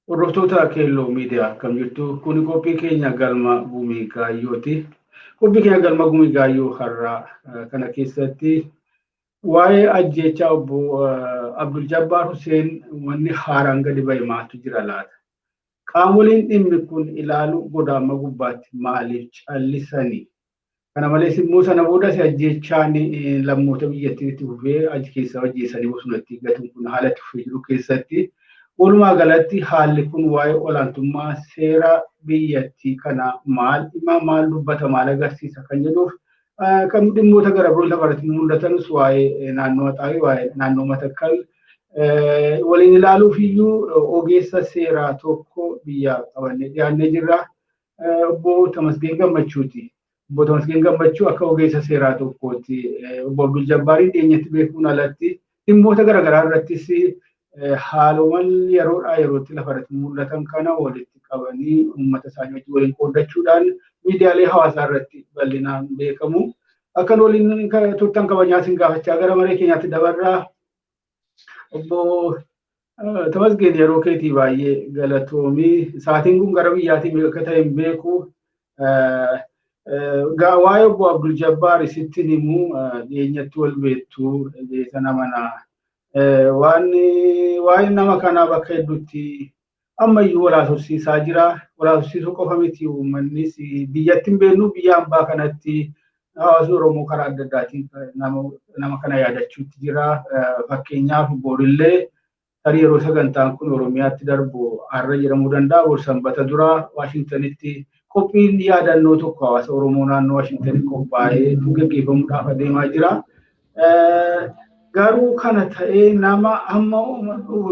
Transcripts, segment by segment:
Hordoftoota keelloo miidiyaa akkam jirtu kun qophii keenya galma gumii gaayyooti. Qophii keenya galma gumii gaayyoo har'aa kana keessatti waa'ee ajjeechaa obbo Abdul Jabbaar Hussein wanni haaraan gadi ba'e maaltu jira laata? Qaamoleen dhimmi kun ilaalu godaansa gubbaatti maaliif callisanii? Kana malees immoo sana booda ajjeechaan lammoota biyyattiitti fufee achi keessa ajjeesanii bosonatti gatuun kun haala itti jiru keessatti walumaa galatti haalli kun waa'ee olaantummaa seeraa biyyattii kana maal dubbata maal agarsiisa kan jedhuuf kan dhimmoota gara biroo lafarratti mul'atanis waa'ee naannoo Axaayii waa'ee naannoo Matakkal waliin ilaaluuf iyyuu ogeessa seeraa tokko biyya qabannee dhiyaannee jirra. Obbo Tamasgeen Gammachuuti. Obbo Tamasgeen Gammachuu akka ogeessa seeraa tokkooti. Obbo Abdul Jabbaarin dhiyeenyatti beekuun alatti dhimmoota garaagaraa irrattis haalawwan yeroodhaa yerootti lafarratti mul'atan kana walitti qabanii uummata isaanii waliin qoodachuudhaan miidiyaalee hawaasaa irratti bal'inaan beekamu. Akkan waliin turtan kabajaa isin gaafachaa gara maree keenyaatti dabarraa. Obbo Tamasgeen yeroo keetii baay'ee galatoomii. Sa'aatiin kun gara biyyaatiin akka ta'e hin beeku. Waa'ee obbo Abdul Jabbaar sittin himuu dhiyeenyatti wal beektu sana manaa. Waan nama kanaa bakka hedduutti ammayyuu walaasofsiisaa jira. Walaasofsiisuu qofa miti uummannis biyyatti hin beeknu biyya hambaa kanatti hawaasni Oromoo karaa adda addaatiin nama kana yaadachuutti jira. Fakkeenyaaf borillee tarii yeroo sagantaan kun Oromiyaatti darbu har'a jedhamuu danda'a. Bor sanbata dura Waashintanitti qophiin yaadannoo tokko hawaasa Oromoo naannoo Waashintanitti qophaa'ee gaggeeffamuudhaaf adeemaa jira. Garuu kana ta'ee nama amma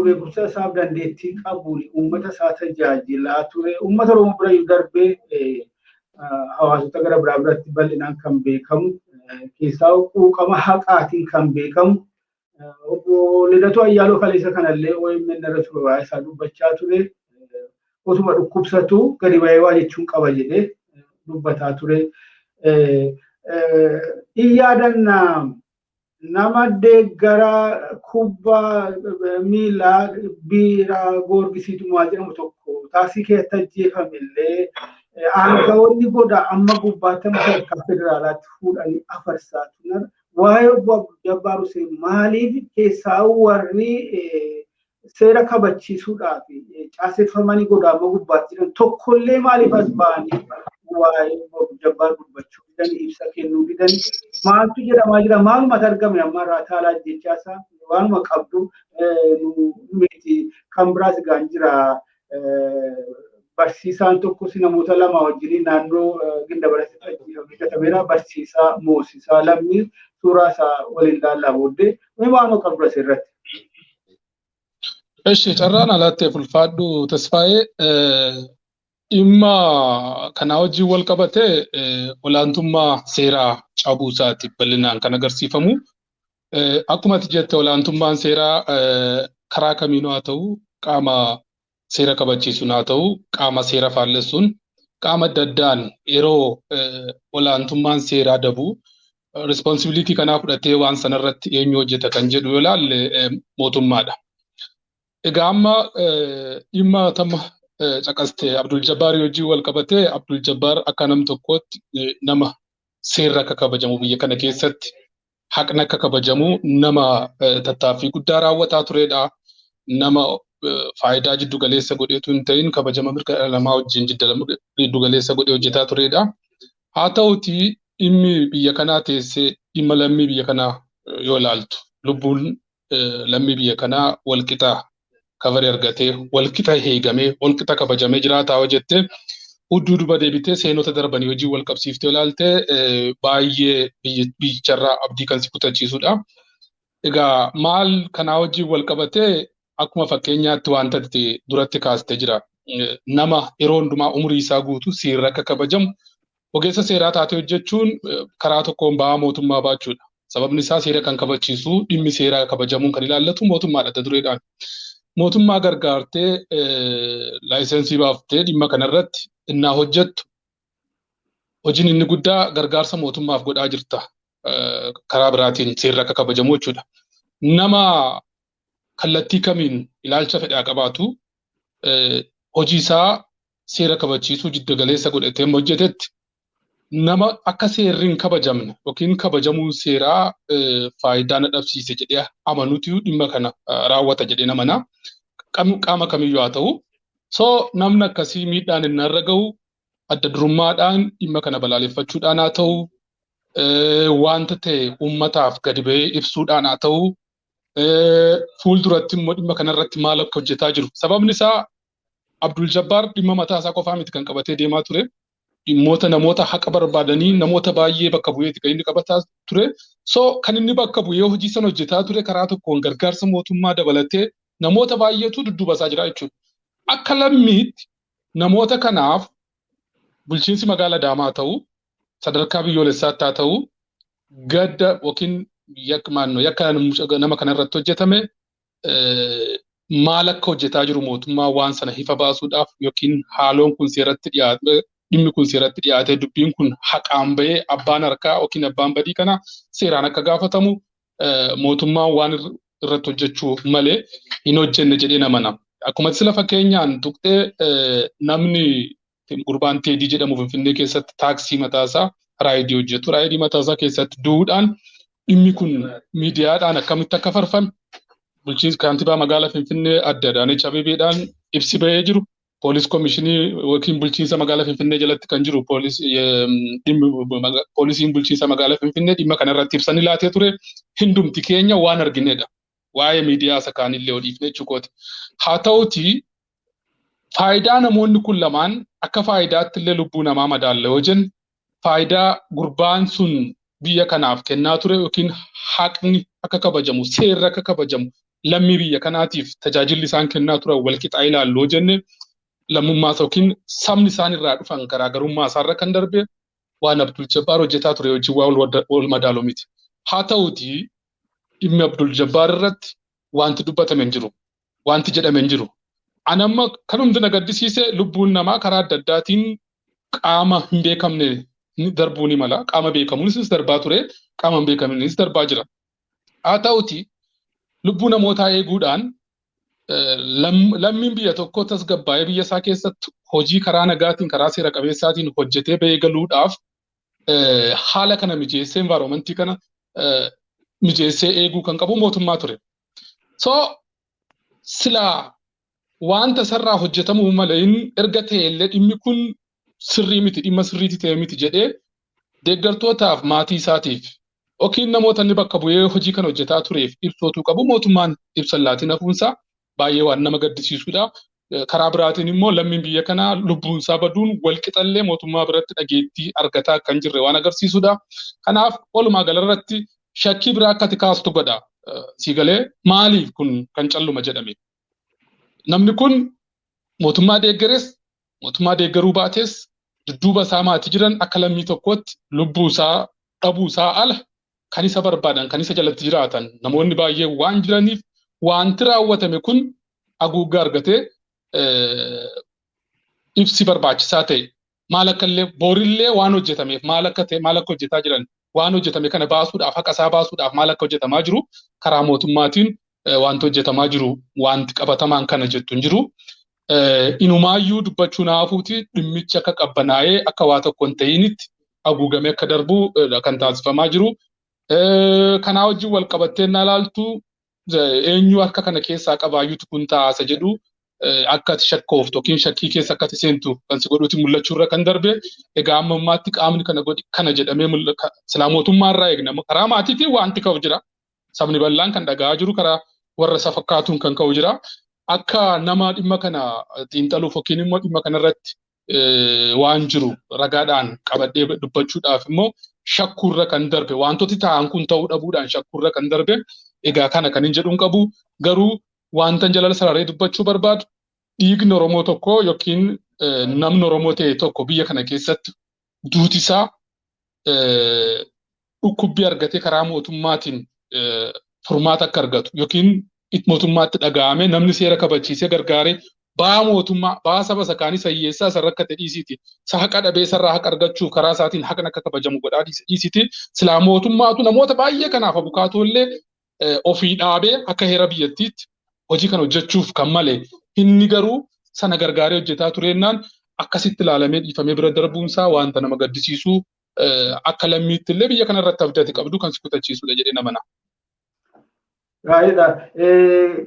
beekumsa isaaf dandeettii qabuun uummata isaa tajaajilaa ture. Uummata Oromoo bira darbee hawaasota gara biraa biratti bal'inaan kan beekamu keessaa quuqama haqaatiin kan beekamu. Obbo Lidatuu Ayyaaloo Kaleessa kanallee OMN irratti waa'ee isaa dubbachaa ture. Osuma dhukkubsatu gadi ba'ee waa jechuun qaba jedhee dubbataa ture. Iyyaadannaa nama deeggara kubbaa miilaa biiraa goorgisiitu maal jedhamu tokko taaksii keessatti ajjeefamillee aangawoonni goda amma gubbaatti sadarkaa federaalaatti fuudhanii afarsaa turan. Waa'ee obbo Abdul Jabbaar Hussein maaliif keessaa warri seera kabachiisuudhaaf caaseffamanii godaansa gubbaatti jiran tokkollee maaliif as ba'anii waa'ee obbo Abdul Jabbaar dubbachuu didan ibsa kennuu didan maaltu jedhamaa jira maaluma argame amma irraa taalaa jechaasaa waanuma qabdu miti kan biraas gaan jira. Barsiisaan tokkos namoota lama wajjin naannoo Gindabaratti hojjetameera. Barsiisaa Moosisaa Lammii suuraa isaa waliin ilaallaa booddee waanuma qabdu asirratti. Eshi carraan alaatti ulfaadhu tasfaa'ee dhimma kanaa wajjin wal qabatee olaantummaa seeraa cabuu isaati bal'inaan kan agarsiifamu. Akkuma ati jette olaantummaan seeraa karaa kamiinuu haa ta'u qaama seera kabachiisuun haa ta'u qaama seera faallessuun qaama adda addaan yeroo olaantummaan seeraa dabu responsibility kanaa fudhatee waan sanarratti eenyu hojjeta kan jedhu yoo ilaalle mootummaadha. Egaa amma dhimma tama caqaste Abdul Jabbaar wajjin wal qabatee Abdul Jabbaar akka nam tokkootti nama seerri akka kabajamu biyya kana keessatti haqni akka kabajamu nama tattaaffii guddaa raawwataa turedha. Nama faayidaa jiddu galeessa godheetu hin ta'in kabajama mirga dhala namaa wajjin jiddu galeessa godhee hojjetaa turedha. Haa ta'uti dhimmi biyya kanaa teessee dhimma lammii biyya kanaa yoo ilaaltu lubbuun lammii biyya kanaa walqixaa kabarii argatee walqixa heegamee walqixa kabajamee jiraataa hojjettee hudduu duba deebitee seenota darbanii hojii wal qabsiiftee ilaaltee baay'ee biyyicharraa abdii kan si kutachiisudha. Egaa maal kanaa wajjin wal qabatee akkuma fakkeenyaatti wanta duratti kaastee jira. Nama yeroo hundumaa umurii isaa guutu seerri akka kabajamu ogeessa seeraa taatee hojjechuun karaa tokkoon ba'aa mootummaa baachuudha. Sababni isaa seera kan kabachiisu dhimmi seeraa kabajamuun kan ilaallatu mootummaadha adda dureedhaan. Mootummaa gargaartee laayisensii baaftee dhimma kanarratti innaa hojjettu hojiin inni guddaa gargaarsa mootummaaf godhaa jirta. Karaa biraatiin seerri akka kabajamu jechuudha. Nama kallattii kamiin ilaalcha fedhaa qabaatu hojii isaa seera kabachiisuu jidda galeessa godhatee hojjetetti nama akka seerri hin kabajamne yookiin kabajamuun seeraa faayidaa na dhabsiise jedhee amanuutu dhimma kana raawwata jedhee namana qaama kamiyyuu haa ta'u. So namni akkasii miidhaan inni irra gahu adda durummaadhaan dhimma kana balaaleffachuudhaan haa ta'u wanta ta'e uummataaf gadi ba'ee ibsuudhaan haa ta'u fuulduratti immoo dhimma kanarratti maal akka hojjetaa jiru. Sababni isaa Abdul Jabbaar dhimma mataa isaa qofaa miti kan qabatee deemaa ture. Dhimmoota namoota haqa barbaadanii namoota baay'ee bakka bu'eeti kan inni qabataa ture. So kan inni bakka bu'ee hojii sana hojjetaa ture karaa tokkoon gargaarsa mootummaa dabalatee namoota baay'eetu dudduuba isaa jira jechuudha. Akka lammiitti namoota kanaaf bulchiinsi magaalaa Adaamaa ta'u sadarkaa biyyoolessaatti haa ta'u gadda yookiin yakka nama kanarratti hojjetame maal akka hojjetaa jiru mootummaa waan sana ifa baasuudhaaf yookiin haaloon kun seeratti dhiyaate dhimmi kun seeratti dhiyaatee dubbiin kun haqaan bahee abbaan harkaa yookiin abbaan badii kana seeraan akka gaafatamu mootummaan waan irratti hojjechuu malee hin hojjenne jedhee namana. Akkuma sila fakkeenyaan tuqxee namni gurbaan Teedii jedhamu Finfinnee keessatti taaksii mataasaa raayidii hojjetu. Raayidii mataasaa keessatti du'uudhaan dhimmi kun miidiyaadhaan akkamitti akka farfame bulchiinsi kaantibaa magaalaa Finfinnee adda Adaanech Abeebeedhaan ibsi bahee jiru. Poolis komishinii yookiin bulchiinsa magaalaa Finfinnee jalatti kan jiru poolisiin bulchiinsa magaalaa Finfinnee dhimma kanarratti ibsanii laatee ture. Hundumti keenya waan arginedha. Waa'ee miidiyaa isa kaanillee odeeffannee jechuudha. Haa ta'uti faayidaa namoonni kun lamaan akka faayidaatti illee lubbuu namaa madaalla yoo jennu faayidaa gurbaan sun biyya kanaaf kennaa ture yookiin haqni akka kabajamu seerri akka kabajamu lammii biyya kanaatiif tajaajilli isaan kennaa turan walqixaa ilaallu yoo jenne lammummaa yookiin sabni isaan irraa dhufan garaagarummaa isaarra kan darbe waan Abdul Jabbaar hojjetaa ture wajjin waa wal madaaloo miti. Haa ta'uti dhimmi Abdul Jabbaar irratti wanti dubbatame hin jiru. Wanti jedhame hin jiru. Anamma kanumti na gaddisiise lubbuun namaa karaa adda addaatiin qaama hin beekamne darbuu ni mala. Qaama beekamuunis darbaa ture. Qaama hin beekamnes darbaa jira. Haa ta'uti lubbuu namootaa eeguudhaan lammiin biyya tokko tasgabbaa'ee biyya isaa keessatti hojii karaa nagaatiin karaa seera qabeessaatiin hojjetee bahee galuudhaaf haala kana mijeessee environmentii kana mijeessee eeguu kan qabu mootummaa ture. So silaa wanta sarraa hojjetamuu malee erga ta'ellee dhimmi kun sirrii miti dhimma sirriitti ta'e miti jedhee deeggartootaaf maatii isaatiif yookiin namoota inni bakka bu'ee hojii kana hojjetaa tureef ibsootuu qabu mootummaan ibsa laatiin hafuunsaa baay'ee waan nama gaddisiisudha. Karaa biraatiin immoo lammiin biyya kanaa lubbuun isaa baduun walqixallee mootummaa biratti dhageettii argataa kan jirre waan agarsiisudha. Kanaaf walumaa galarratti shakkii biraa akkati kaastu godha. Siigalee maaliif kun kan calluma jedhame? Namni kun mootummaa deeggares mootummaa deeggaruu baates dudduuba isaa maatii jiran akka lammii tokkootti lubbuu isaa dhabuu isaa ala kan isa barbaadan kan isa jalatti jiraatan namoonni baay'ee waan jiraniif wanti raawwatame kun haguuggaa argatee ibsi barbaachisaa ta'e maal akka illee boorillee waan hojjetameef maal akka ta'e maal akka hojjetaa jiran waan hojjetame kana baasuudhaaf haqa isaa baasuudhaaf maal akka hojjetamaa jiru karaa mootummaatiin wanti hojjetamaa jiru wanti qabatamaan kana jettu hin jiru. Inumaayyuu dubbachuu naafuuti dhimmichi akka qabbanaa'ee akka waa tokko hin ta'initti haguugamee akka darbu kan taasifamaa jiru. Kanaa wajjin wal qabattee na ilaaltu eenyu harka kana keessaa qabaayyuutu kun taasa jedhu akka ati shakkooftu yookiin shakkii keessa akka ati seentu kan si godhuuti mul'achuurra kan darbe egaa amma ammaatti qaamni kana jedhamee silaa mootummaa irraa eegna karaa maatiitiin wanti ka'u jira. Sabni bal'aan kan dhaga'aa jiru karaa warra isa fakkaatuun kan ka'u jira. Akka nama dhimma kana xiinxaluuf yookiin immoo dhimma kanarratti waan jiru ragaadhaan qabadhee dubbachuudhaaf immoo shakkuurra kan darbe wantooti ta'an kun ta'uu dhabuudhaan shakkuurra kan darbe egaa kana kan hin jedhuun qabu garuu wanta jalala sararee dubbachuu barbaadu dhiigni Oromoo tokko yookiin namni Oromoo ta'e tokko biyya kana keessatti duutisaa dhukkubbii argatee karaa mootummaatiin furmaata akka argatu yookiin mootummaatti dhaga'ame namni seera kabachiisee gargaaree baa saba sakaanii sayyeessaa isa rakkate dhiisiti. Isa haqa dhabee sarraa haqa argachuuf karaa isaatiin haqni akka kabajamu godhaa dhiisiti. Silaa mootummaatu namoota baay'ee kanaaf abukaatoollee ofii dhaabee akka heera biyyattiitti hojii kana hojjechuuf kan malee inni garuu sana gargaaree hojjetaa tureennaan akkasitti ilaalamee dhiifamee bira darbuunsaa wanta nama gaddisiisu akka lammiitti illee biyya kanarratti abdii qabdu kan si kutachiisudha jedhee namana. Gaariidha.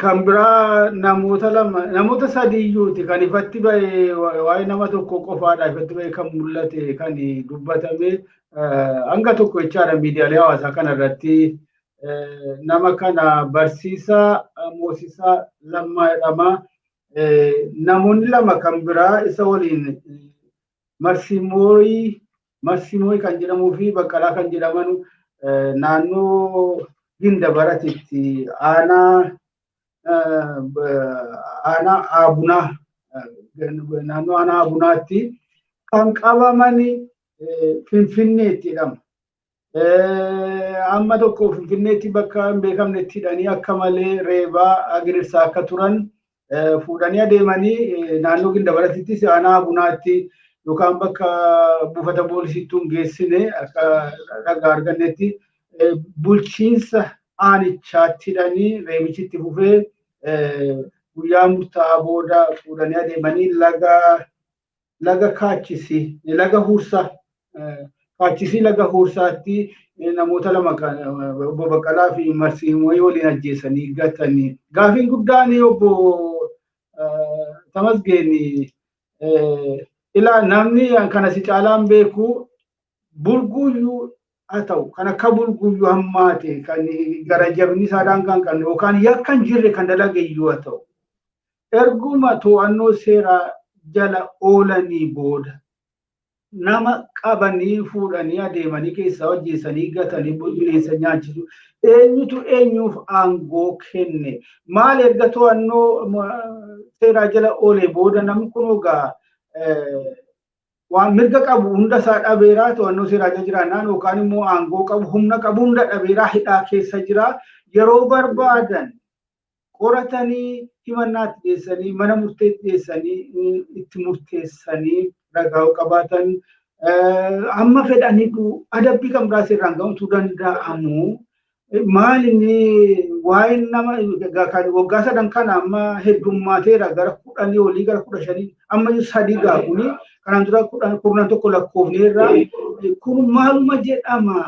Kan biraa namoota sadiiyyuuti kan ifatti ba'e waa'ee nama tokko qofaadha ifatti ba'e kan mul'ate kan dubbatame hanga tokko jechaadha miidiyaalee hawaasaa kanarratti nama kana barsiisaa Moosisaa Lammaa jedhama. Namoonni lama kan biraa isa waliin Marsimooyii kan jedhamuu fi Baqqalaa kan jedhaman naannoo Ginda baratitti aanaa Abunaa naannoo aanaa Abunaatti kan qabaman Finfinneetti jedhama. Amma tokko Finfinneetti bakka hin beekamnetti hidhanii akka malee reebaa agirirsaa akka turan fuudhanii adeemanii naannoo Ginda baratittis aanaa Abunaatti yookaan bakka buufata poolisiitti hin geessine akka ragaa argannetti bulchiinsa aanichaatti hidhanii reebichitti fufee guyyaa murtaa'aa booda fuudhanii adeemanii laga kaachisii laga huursaatti namoota lama obbo Baqqalaa fi Marsimooyii waliin ajjeesanii gatanii. Gaafiin guddaan obbo Tamasgeen ilaa namni kana si caalaan beeku bulguuyyuu haa ta'u kan akka bulguuyyuu hammaate kan gara jabni isaadhaan kan qabne yookaan yakkan jirre kan dalagayyuu haa ta'u erguma to'annoo seeraa jala oolanii booda nama qabanii fuudhanii adeemanii keessaa hojjeessanii gatanii bineensa nyaachisu eenyutu eenyuuf aangoo kenne maal erga to'annoo seeraa jala oolee booda namni kun ogaa waan mirga qabu hunda isaa dhabeeraa to'annoo seeraa jala jiraannaan yookaan immoo aangoo qabu humna qabu hunda dhabeeraa hidhaa keessa jira yeroo barbaadan qoratanii himannaatti dhiyeessanii mana murteetti dhiyeessanii itti murteessanii ragaa qabaatan amma fedhanii adabbii kan biraa seeraan ga'uutu danda'amu maalinni waa'een nama waggaa sadan kana amma heddummateera gara 10 olii gara 15 amma 3 gaafuni kanaan dura 10 tokko lakkoofneerra kun maaluma jedhama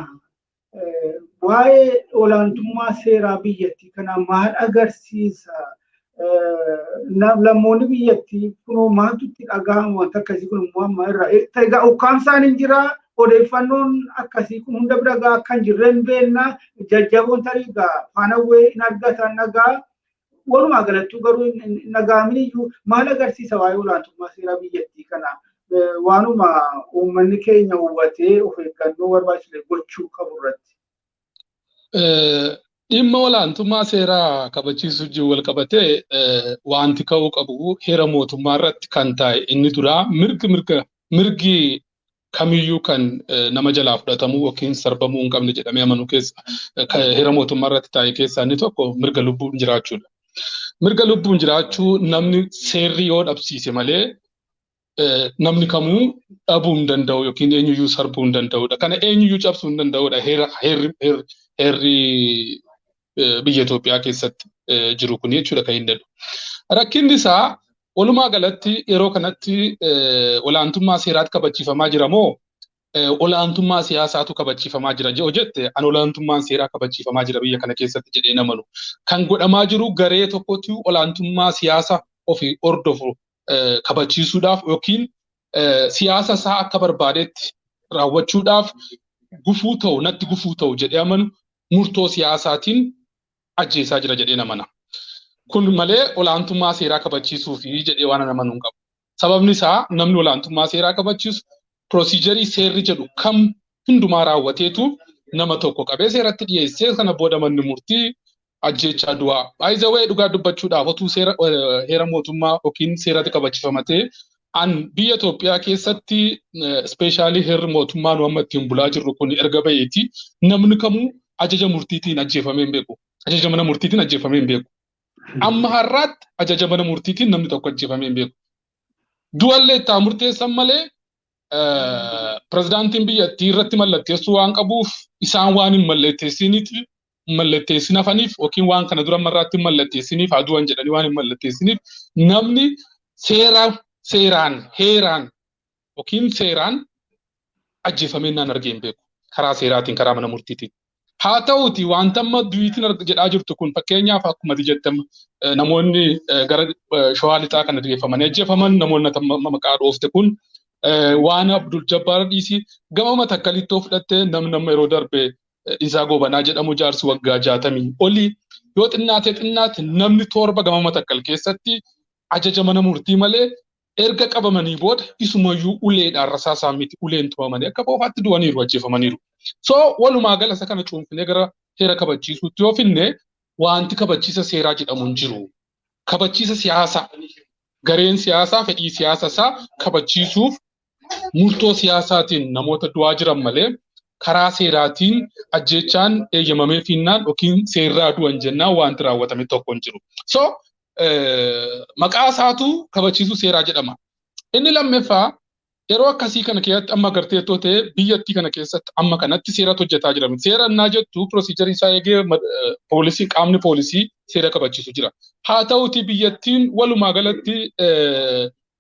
waa'ee olaantummaa seeraa biyyattii kana maal agarsiisa lammoonni biyyattii kun maaltu itti dhagahama wanta akkasii kun immoo amma irraa egaa ukkaamsaan hin jira odeeffannoon akkasii kun hunda bira gaa kan jirreen beennaa jajjaboon tarii gaa faanawwee hin argatan nagaa walumaa galattuu garuu nagaaminiyyuu maal agarsiisa waa'ee olaantummaa seeraa biyyattii kana waanuma uummanni keenya hubatee of eeggannoo barbaachisu gochuu qabu irratti. Dhimma olaantummaa seeraa kabachiisuu wajjin wal qabatee wanti ka'uu qabu heera mootummaa irratti kan taa'e inni duraa mirgi kamiyyuu kan nama jalaa fudhatamuu yookiin sarbamuu hin qabne jedhamee amanuu keessa heera mootummaa irratti taa'e keessaa inni tokko mirga lubbuun jiraachuudha. Mirga lubbuun jiraachuu namni seerri yoo dhabsiise malee namni kamuu dhabuu hin danda'u yookiin eenyuyyuu sarbuu hin danda'udha. Kana eenyuyyuu cabsuu hin danda'udha heerri biyya Itoophiyaa keessatti jiru kun jechuudha kan hin danda'u. Rakkinni isaa walumaa galatti yeroo kanatti olaantummaa seeraatti kabachiifamaa jira moo olaantummaa siyaasaatu kabachiifamaa jira yoo jette an olaantummaan seeraa kabachiifamaa jira biyya kana keessatti jedhee namanu. Kan godhamaa jiru garee tokkotti olaantummaa siyaasa ofii hordofu kabachiisuudhaaf yookiin siyaasa isaa akka barbaadetti raawwachuudhaaf gufuu ta'u jedhee amanu murtoo siyaasaatiin ajjeesaa jira jedhee namana. Kun malee olaantummaa seeraa kabachiisuu fi jedhee waan namanuu hin qabu. Sababni isaa namni olaantummaa seeraa kabachiisu pirosiijarii seerri jedhu kam hundumaa raawwateetu nama tokko qabee seeratti dhiyeessee kana booda manni murtii ajjeechaa du'aa. Baay'ee dhugaa dubbachuudhaaf otuu heera mootummaa yookiin seeratti kabachiifamatee an biyya Itoophiyaa keessatti ispeeshaalii heerri mootummaa nu amma ittiin bulaa jirru kun erga baheeti namni kamuu ajaja murtiitiin ajjeefamee hin beeku. Ajaja mana murtiitiin ajjeefamee hin beeku. Amma har'aatti ajaja mana murtiitiin namni tokko ajjeefamee hin beeku. Du'allee itti murteessan malee pirezidaantiin biyyattii irratti mallatteessuu waan qabuuf isaan waan hin mallatteessin hafaniif yookiin waan kana dura marraatti hin mallatteessiniif aduu'an jedhanii waan hin mallatteessiniif namni seeraan heeraan yookiin seeraan ajjeefameen naan argeen beeku karaa seeraatiin karaa mana murtiitiin. Haa ta'uuti wanta amma duwiitiin jedhaa jirtu kun fakkeenyaaf akkuma jettamu namoonni gara Shawaa Lixaa kana dhiyeeffamanii ajjeefaman namoonni maqaa dhoofte kun waan Abdul Jabbaar dhiisi gama Matakkalitti fudhattee namni yeroo darbe isaa Gobanaa jedhamu jaarsi waggaa 60 oli yoo xinnaate namni torba gama Matakkal keessatti ajaja mana murtii malee erga qabamanii booda isumayyuu uleedhaan rasaasaa miti uleen tumamanii akka boofaatti du'aniiru ajjeefamaniiru. So walumaa gala isa kana cuunfinee gara seera kabachiisuutti yoo finne wanti kabachiisa seeraa jedhamu hin jiru. Kabachiisa siyaasaa gareen siyaasaa fedhii siyaasa isaa kabachiisuuf murtoo siyaasaatiin namoota du'aa jiran malee karaa seeraatiin ajjechaan eeyyamamee finnaan yookiin seerraa du'an jennaan wanti raawwatame tokko hin jiru. So maqaa isaatu kabachiisuu seeraa jedhama. Inni lammaffaa yeroo akkasii kana keessatti amma agarteettoo ta'e biyyattii kana keessatti amma kanatti seeratu hojjetaa jira. Seera innaa jettu pirosiijarii isaa eegee poolisii qaamni poolisii seera kabachiisu jira. Haa ta'uuti biyyattiin walumaa galatti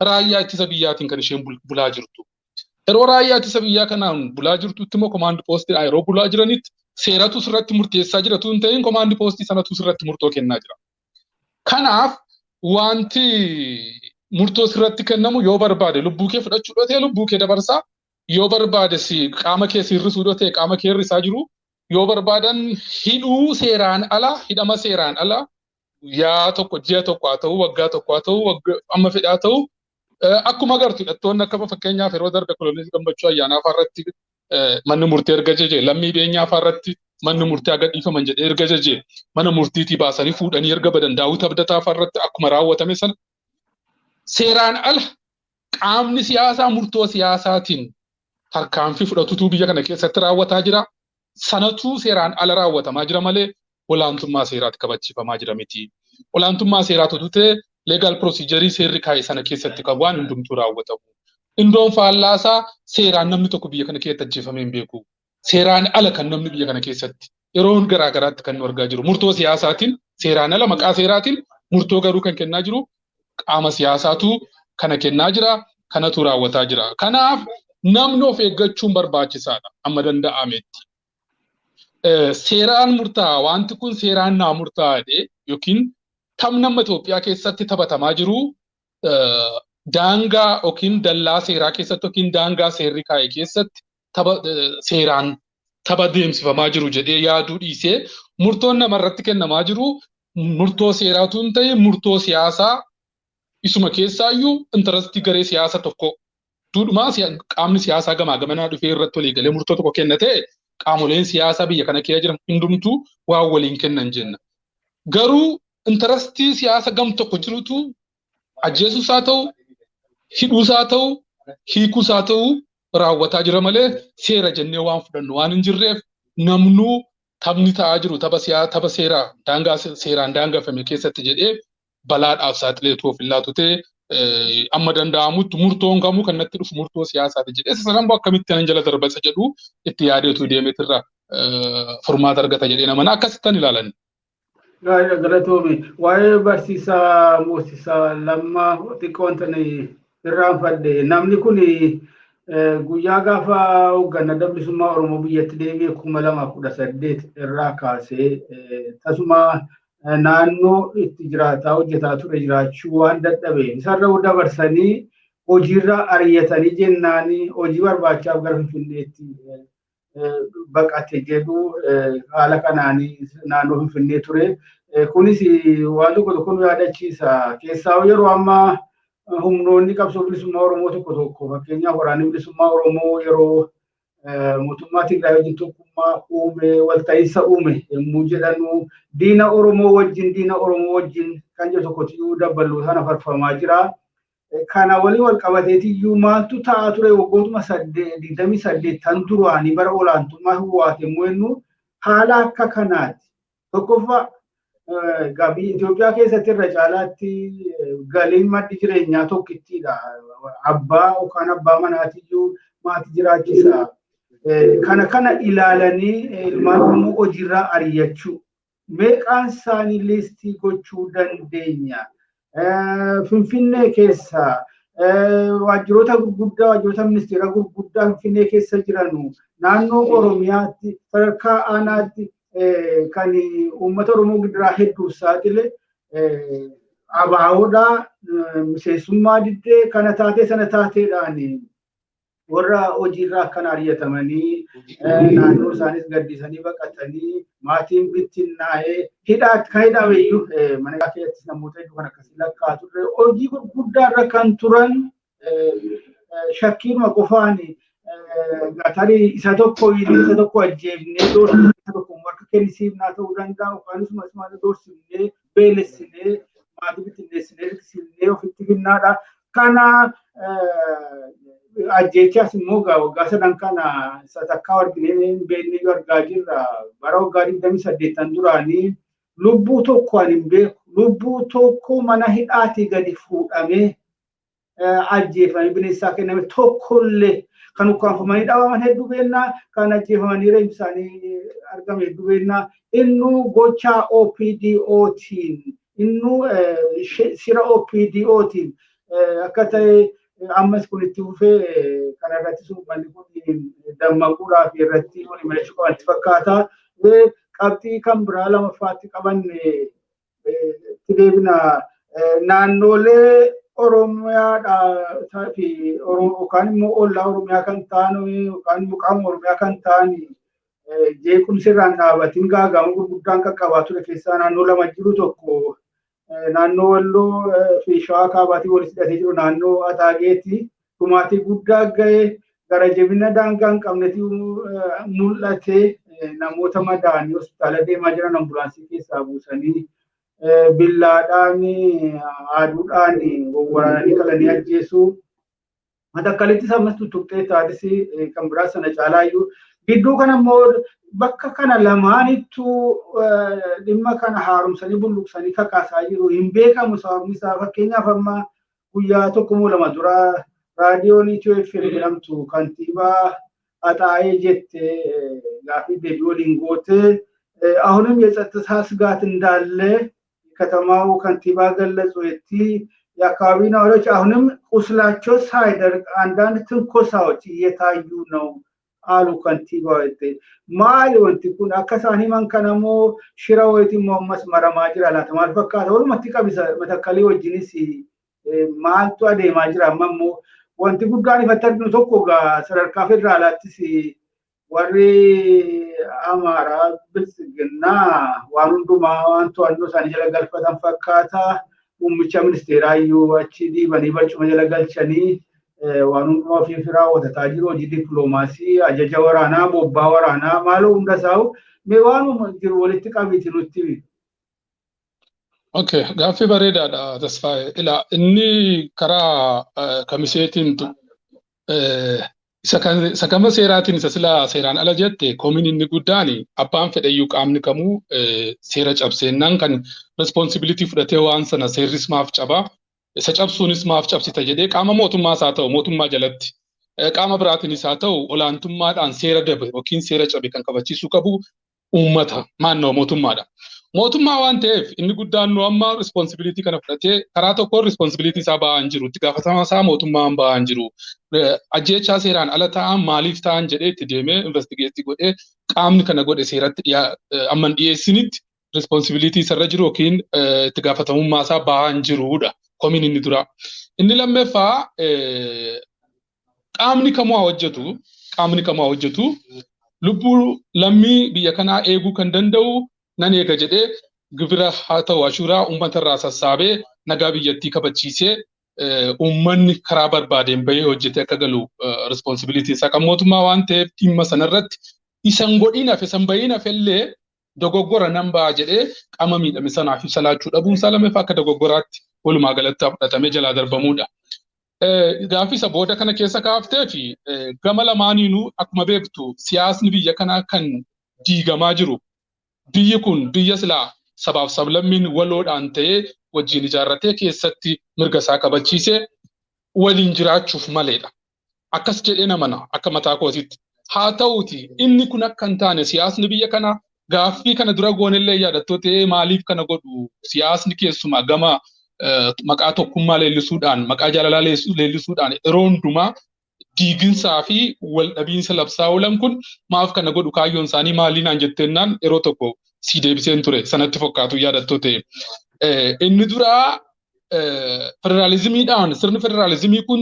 raayyaa ittisa biyyaatiin kan isheen bulaa jirtu. Yeroo raayyaa ittisa biyyaa kanaan bulaa jirtutti immoo komaandi poostiidhaan yeroo bulaa jiranitti seeratu sirratti murteessaa jira tun ta'in komaandi poostii sanatu sirratti murtoo kennaa jira. Kanaaf wanti murtoo sirratti kennamu yoo barbaade lubbuu kee fudhachuu dhotee lubbuu kee dabarsaa yoo barbaade qaama kee hir'isuu dhotee qaama kee hir'isaa jiru yoo barbaadan hidhuu seeraan ala hidhama seeraan ala yaa tokko ji'a tokko haa ta'u waggaa tokko haa ta'u amma fedhaa ta'u akkuma agartu hidhattoonni akka fakkeenyaaf yeroo darbe kolonii gammachuu ayyaanaa irratti manni murtii erga jeje lammii beenyaa irratti manni murtii aga dhiifaman jedhee erga jeje mana murtiitii baasanii fuudhanii erga badan daawwita abdataa irratti akkuma raawwatame sana seeraan ala qaamni siyaasaa murtoo siyaasaatiin tarkaanfii fudhatutu biyya kana keessatti raawwataa jira. Sanatu seeraan ala raawwatamaa jira malee olaantummaa seeraatti kabachiifamaa jira miti. Olaantummaa seeraatu tutee legal procedure seerri kaa'e sana keessatti kan waan hundumtuu raawwatamu. Indoon faallaasaa seeraan namni tokko biyya kana keessatti ajjeefamee hin beeku. Seeraan ala kan namni biyya kana keessatti yeroo garaa garaatti kan nu argaa jiru. Murtoo siyaasaatiin seeraan ala maqaa seeraatiin murtoo garuu kan kennaa jiru qaama siyaasaatu kana kennaa jira kanatu raawwataa jira. Kanaaf namni of eeggachuun barbaachisaadha amma danda'ametti. Seeraan murtaa'aa wanti kun seeraan naa murtaa'aadhe yookiin taphni amma Itoophiyaa keessatti taphatamaa jiru daangaa yookiin dallaa seeraa keessatti yookiin daangaa seerri kaa'e keessatti seeraan tapha deemsifamaa jiru jedhee yaaduu dhiisee murtoon namarratti kennamaa jiru murtoo seeraatu hin ta'e murtoo siyaasaa isuma keessaayyuu intarastii garee siyaasa tokko duudhumaa qaamni siyaasaa gamaa gamanaa dhufee irratti walii galee murtoo tokko kenna ta'e qaamoleen siyaasaa biyya kana keessa jiran hundumtuu waan waliin kennan jenna. Garuu intarastii siyaasa gam tokko jirutu ajjeesuus haa ta'u hidhuus haa ta'u hiikuus haa ta'u raawwataa jira malee seera jennee waan fudhannu waan hin jirreef namnuu taphni ta'aa jiru tapha seeraa daangaa seeraan daangafame keessatti jedhee balaadhaaf saaxileetu of illaatu ta'e amma danda'amutti murtoon kamuu kan natti dhufu murtoo siyaasaati jedhee sanan akkamitti nan jala darbasa jedhu itti yaadeetu deemeetirra furmaata argata jedhee namana akkasittan ilaalan. Galatoomi waa'ee barsiisaa Moosisaa Lammaa xiqqoon tani irraanfadhe namni kun guyyaa gaafa hoogganaa bilisummaa Oromoo biyyatti deebi'ee 2018 irraa kaasee tasuma naannoo itti jiraataa hojjetaa ture jiraachuu waan dadhabeef isarra dabarsanii hojiirra ari'atanii jennaanii hojii barbaachaaf gara Finfinneetti baqate jedhu haala kanaanii naannoo Finfinnee ture. Kunis waan tokko tokko nu yaadachiisa. Keessaa yeroo ammaa humnoonni qabsoo bilisummaa Oromoo tokko tokko fakkeenyaaf waraanni bilisummaa Oromoo yeroo mootummaa Tigraay wajjin tokkummaa uume walta'iinsa uume yommuu jedhanu diina Oromoo wajjin kan jedhu tokkotu dabaluu sana farfamaa jira. Kana waliin wal qabateetiyyuu maaltu ta'aa ture waggootuma 28 tan duraanii bara olaantummaa Hiwaate immoo haala akka kanaati. Tokkoffaa gabii Itoophiyaa keessatti irra caalaatti galiin maddi jireenyaa tokkittiidha. Abbaa yookaan abbaa manaatiyyuu maatii jiraachisa. Kana ilaalanii ilmaan Oromoo hojiirraa ari'achuu meeqaan isaanii liistii gochuu dandeenya. Finfinnee keessa waajjiroota gurguddaa waajjiroota ministeera gurguddaa Finfinnee keessa jiranu naannoo Oromiyaatti sadarkaa aanaatti kan uummata Oromoo gidiraa hedduu saaxile abaawoodhaa miseensummaa diddee kana taatee sana taateedhaan warra hojiirraa akkan ariyatamanii naannoo isaanis gaddisanii baqatanii maatiin bittinnaa'ee kan hidhame iyyuu mana keessatti namoota hedduu kan akkasii lakkaa turre hojii gurguddaarra kan turan shakkiidhuma qofaan tarii isa tokko ajjeefnee doorsifnee isa tokko akka kennisiifnaa ta'uu danda'a yookaan maal doorsifnee beelessinee maatii bittinneessinee riksifnee ofitti finnaadha. Kana ajjechaas immoo waggaa sadan kana satakkaa arginee beeknee argaa jirra. Bara waggaa 28 duraanii lubbuu tokko ani hin beeku. Lubbuu tokko mana hidhaatii gadi fuudhamee ajjeefamee bineensaa kenname tokkollee kan ukkaanfamanii dhawaman hedduu beennaa kan ajjeefamanii reeffi isaanii argame hedduu beennaa. Innuu gochaa OPDOtiin innuu shira OPDOtiin akka ta'e ammas kun itti fufee kana irratti suubanni kun dammaquudhaaf irratti waliin malachuu qabanti fakkaata. Qabxii kan biraa lamaffaatti qabanne itti deebina naannolee Oromiyaadhaa fi yookaan immoo ollaa Oromiyaa kan ta'an yookaan immoo qaama Oromiyaa kan ta'an jeequmsirraan dhaabatiin gaagama gurguddaan qaqqabaa ture keessaa naannoo lama jiru tokko naannoo Walloo fi Shawaa Kaabaatii walitti hidhatee jiru naannoo Ataageetti dhumaatii guddaa ga'ee gara jabina daangaa hin qabnetti mul'ate namoota madaa'anii hospitaala deemaa jiran ambulaansii keessaa buusanii billaadhaan aaduudhaan waraananii qalanii ajjeesuu matakkalitti sammas tuttuqxee taatis kan biraa sana caalaayyuu gidduu kana immoo bakka kana lamaanittuu dhimma kana haaromsanii bulluqsanii kakaasaa jiru hin beekamu sababni isaa fakkeenyaaf amma guyyaa tokko moo lama dura raadiyoon Itiyoo jedhamtu kantiibaa Axaayee jettee gaafii deebii waliin gootee አሁንም የጸጥታ ስጋት እንዳለ ከተማው ከንቲባ ገለጹ። የአካባቢ ነዋሪዎች አሁንም ቁስላቸው ሳይደርቅ አንዳንድ ትንኮሳዎች እየታዩ ነው አሉ ከንቲባው። ማል ወንቲ ኩን አከሳኒ መንከነሞ ሽራወቲ ሞመስ መረማጅራ ላተማል ፈካታ ወሉ መትቀቢሰ መተከሊ ወጅኒሲ ማልቱ አደማጅራ መሞ ወንቲ ጉዳኒ ፈተድኑ ቶኮ ጋ ሰረርካ ፌደራላቲሲ warri Amaaraa bilisiginnaa waan hundumaa waan to'annoo isaanii jala galfatan fakkaata. Muummicha ministeeraa iyyuu achi dhiibanii barcuma jala galchanii waan hundumaa ofii raawwatataa jiru. Hojii dippiloomaasii, ajaja waraanaa, bobbaa waraanaa maaloo hunda isaa'u mee waanuma jiru walitti qabiiti nutti himi. Okay, gaaffii bareedaadha Tasfaayee. Ilaa inni karaa kamiseetiin isa kama seeraatiin isa silaa seeraan ala jette koomiin inni guddaan abbaan fedhayyuu qaamni kamuu seera cabseennaan kan responsibility fudhatee waan sana seerris maaf cabaa isa cabsuunis maaf cabsita jedhee qaama mootummaas haa ta'u mootummaa jalatti qaama biraatiinis haa ta'u olaantummaadhaan seera dabe yookiin seera cabe kan kabachiisuu qabu uummata maannoo mootummaadha. Mootummaa waan ta'eef inni guddaan nu amma responsibility kana fudhatee karaa tokkoon responsibility isaa ba'aa hin jiru itti gaafatama isaa mootummaan ba'aa hin jiru. Ajjechaa seeraan ala ta'an maaliif ta'an jedhee itti deemee investigeetii godhee qaamni kana godhe seeratti amman dhiyeessinitti responsibility isarra jiru yookiin itti gaafatamummaa isaa ba'aa hin jiruudha. Koomiin inni dura. Inni lammaffaa qaamni kamuu haa hojjetu lubbuu lammii biyya kanaa eeguu kan danda'u nan eega jedhee gibira haa ta'u ashuuraa uummatarraa sassaabee nagaa biyyattii kabachiisee uummanni karaa barbaadeen bahee hojjetee akka galu responsibility isaa kan mootummaa waan ta'eef dhimma sanarratti isan godhiinaaf isan bahiinaaf illee dogoggora nan ba'a jedhee qaama miidhame sanaaf ibsa laachuu dhabuun isaa lammaffaa akka dogoggoraatti walumaa galatti fudhatamee jalaa darbamuudha. Gaaffii isa booda kana keessa kaaftee fi gama lamaaniinuu akkuma beektu siyaasni biyya kanaa kan diigamaa jiru. Biyyi kun biyya silaa sabaaf sablammiin waloodhaan ta'ee wajjin ijaarratee keessatti mirga isaa kabachiisee waliin jiraachuuf maleedha. Akkas jedhee namana akka mataa kootiitti. Haa ta'uuti inni kun akka hin taane siyaasni biyya kanaa gaaffii kana dura goonellee yaadattoota maaliif kana godhu siyaasni keessumaa gama maqaa tokkummaa leellisuudhaan maqaa jaalalaa leellisuudhaan yeroo hundumaa diiginsaa fi wal dhabiinsa labsaa oolan kun maaf kana godhu kaayyoon isaanii maaliinaan jetteennaan yeroo tokko si deebiseen ture sanatti fakkaatu yaadattoo ta'e. Inni duraa federaalizimiidhaan sirni federaalizimii kun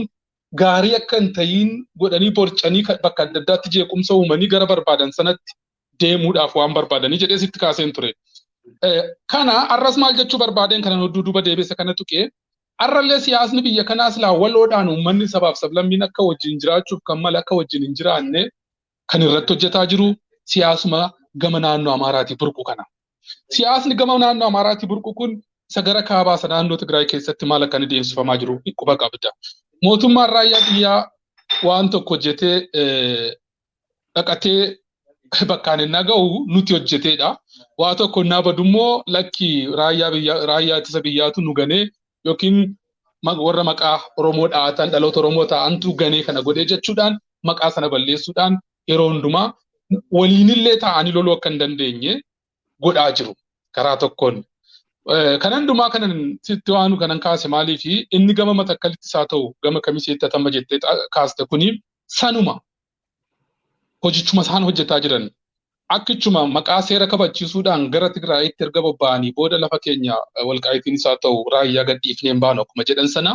gaarii akka hin ta'iin godhanii borcanii bakka adda addaatti jeequmsa uumanii gara barbaadan sanatti deemuudhaaf waan barbaadanii jedhee sitti kaaseen ture. Kana arras maal jechuu barbaadeen kana duuba deebisa kana tuqee arrallee siyaasni biyya kanaas waloodhaan uummanni sabaaf sablammiin akka wajjin jiraachuuf kan mala akka wajjin hin jiraanne kan irratti hojjetaa jiru siyaasuma gama naannoo Amaaraatii burqu kana. Siyaasni gama naannoo Amaaraatii burqu kun isa gara kaabaa isa naannoo Tigraay keessatti maal akka inni deemsifamaa jiru quba qabda. Mootummaan raayyaa biyyaa waan tokko hojjetee dhaqatee bakkaan hin ga'u nuti hojjeteedha. Waa tokko naa badummoo lakki raayyaa ittisa biyyaatu nu ganee yookiin warra maqaa Oromoo dhaatan dhaloota Oromoo ta'antu ganee kana godhee jechuudhaan maqaa sana balleessuudhaan yeroo hundumaa waliinillee ta'anii loluu akka hin dandeenye godhaa jiru karaa tokkoon. Kan hundumaa kanan sitti waanu kanan kaase maaliif inni gama Matakkalitti isaa ta'u gama Kamiseetti atama jettee kaaste kuni sanuma hojichuma isaan hojjetaa jiran. Akkichuma maqaa seera kabachiisuudhaan gara Tigraayitti erga bobba'anii booda lafa keenya walqaayitiin isaa ta'u raayyaa gadhiifnee hin baanu akkuma jedhan sana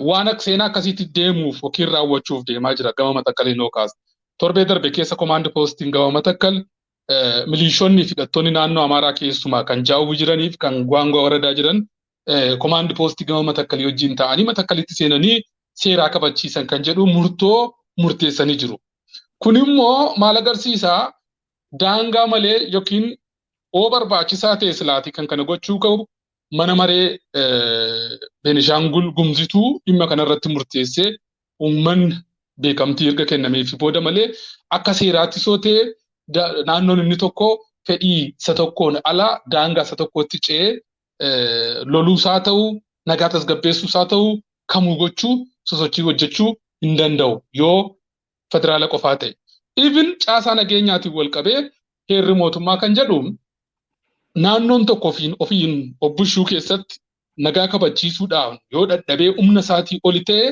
waan akka seenaa akkasiitti deemuuf yookiin raawwachuuf deemaa jira gama Matakkaliin ookaas. Torbee darbe keessa komaandi poostiin gama Matakkal milishoonni fi hidhattoonni naannoo Amaaraa keessumaa kan jaawwi jiraniif kan Gwaangwaa waradaa jiran komaandi poostii gama Matakkalii wajjin ta'anii Matakkalitti seenanii seeraa kabachiisan kan jedhu murtoo murteessanii jiru. Kun immoo maal agarsiisaa daangaa malee yookiin oo barbaachisaa ta'e silaati kan kana gochuu qabu mana maree Beenishaangul Gumzituu dhimma kanarratti murteessee uummanni beekamtii erga kennameef booda malee akka seeraatti soo ta'e naannoon inni tokko fedhii isa tokkoon ala daangaa isa tokkotti ce'ee loluusaa ta'uu nagaa tasgabbeessuusaa ta'uu kamuu gochuu sosochii hojjechuu hin danda'u yoo federaala qofaa ta'e. Even caasaa nageenyaatiin wal qabee heerri mootummaa kan jedhu naannoon tokko ofiin obbushuu keessatti nagaa kabachiisuudhaan yoo dadhabee humna isaatii oli ta'e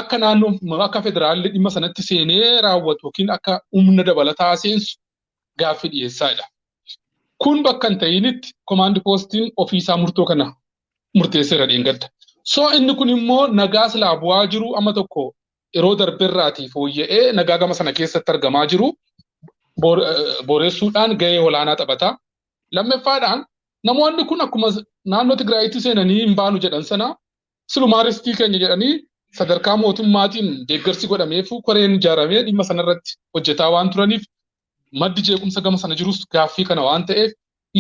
akka naannoo akka federaalli dhimma sanatti seenee raawwatu yookiin akka humna dabalataa seensu gaaffii dhiyeessaadha. Kun bakka hin ta'initti komaandi poostiin ofiisaa murtoo kana murteesseera dheengadda. So inni kun immoo nagaa silaa bu'aa jiru amma tokko yeroo darbeerraatii fooyya'ee nagaa gama sana keessatti argamaa jiru booressuudhaan gahee olaanaa taphata. Lammaffaadhaan namoonni kun akkuma naannoo Tigraayitti seenanii hin baanu jedhan sana silumaa riskii keenya jedhanii sadarkaa mootummaatiin deeggarsi godhameef koreen ijaaramee dhimma sanarratti hojjetaa waan turaniif maddi jeequmsa gama sana jirus gaaffii kana waan ta'eef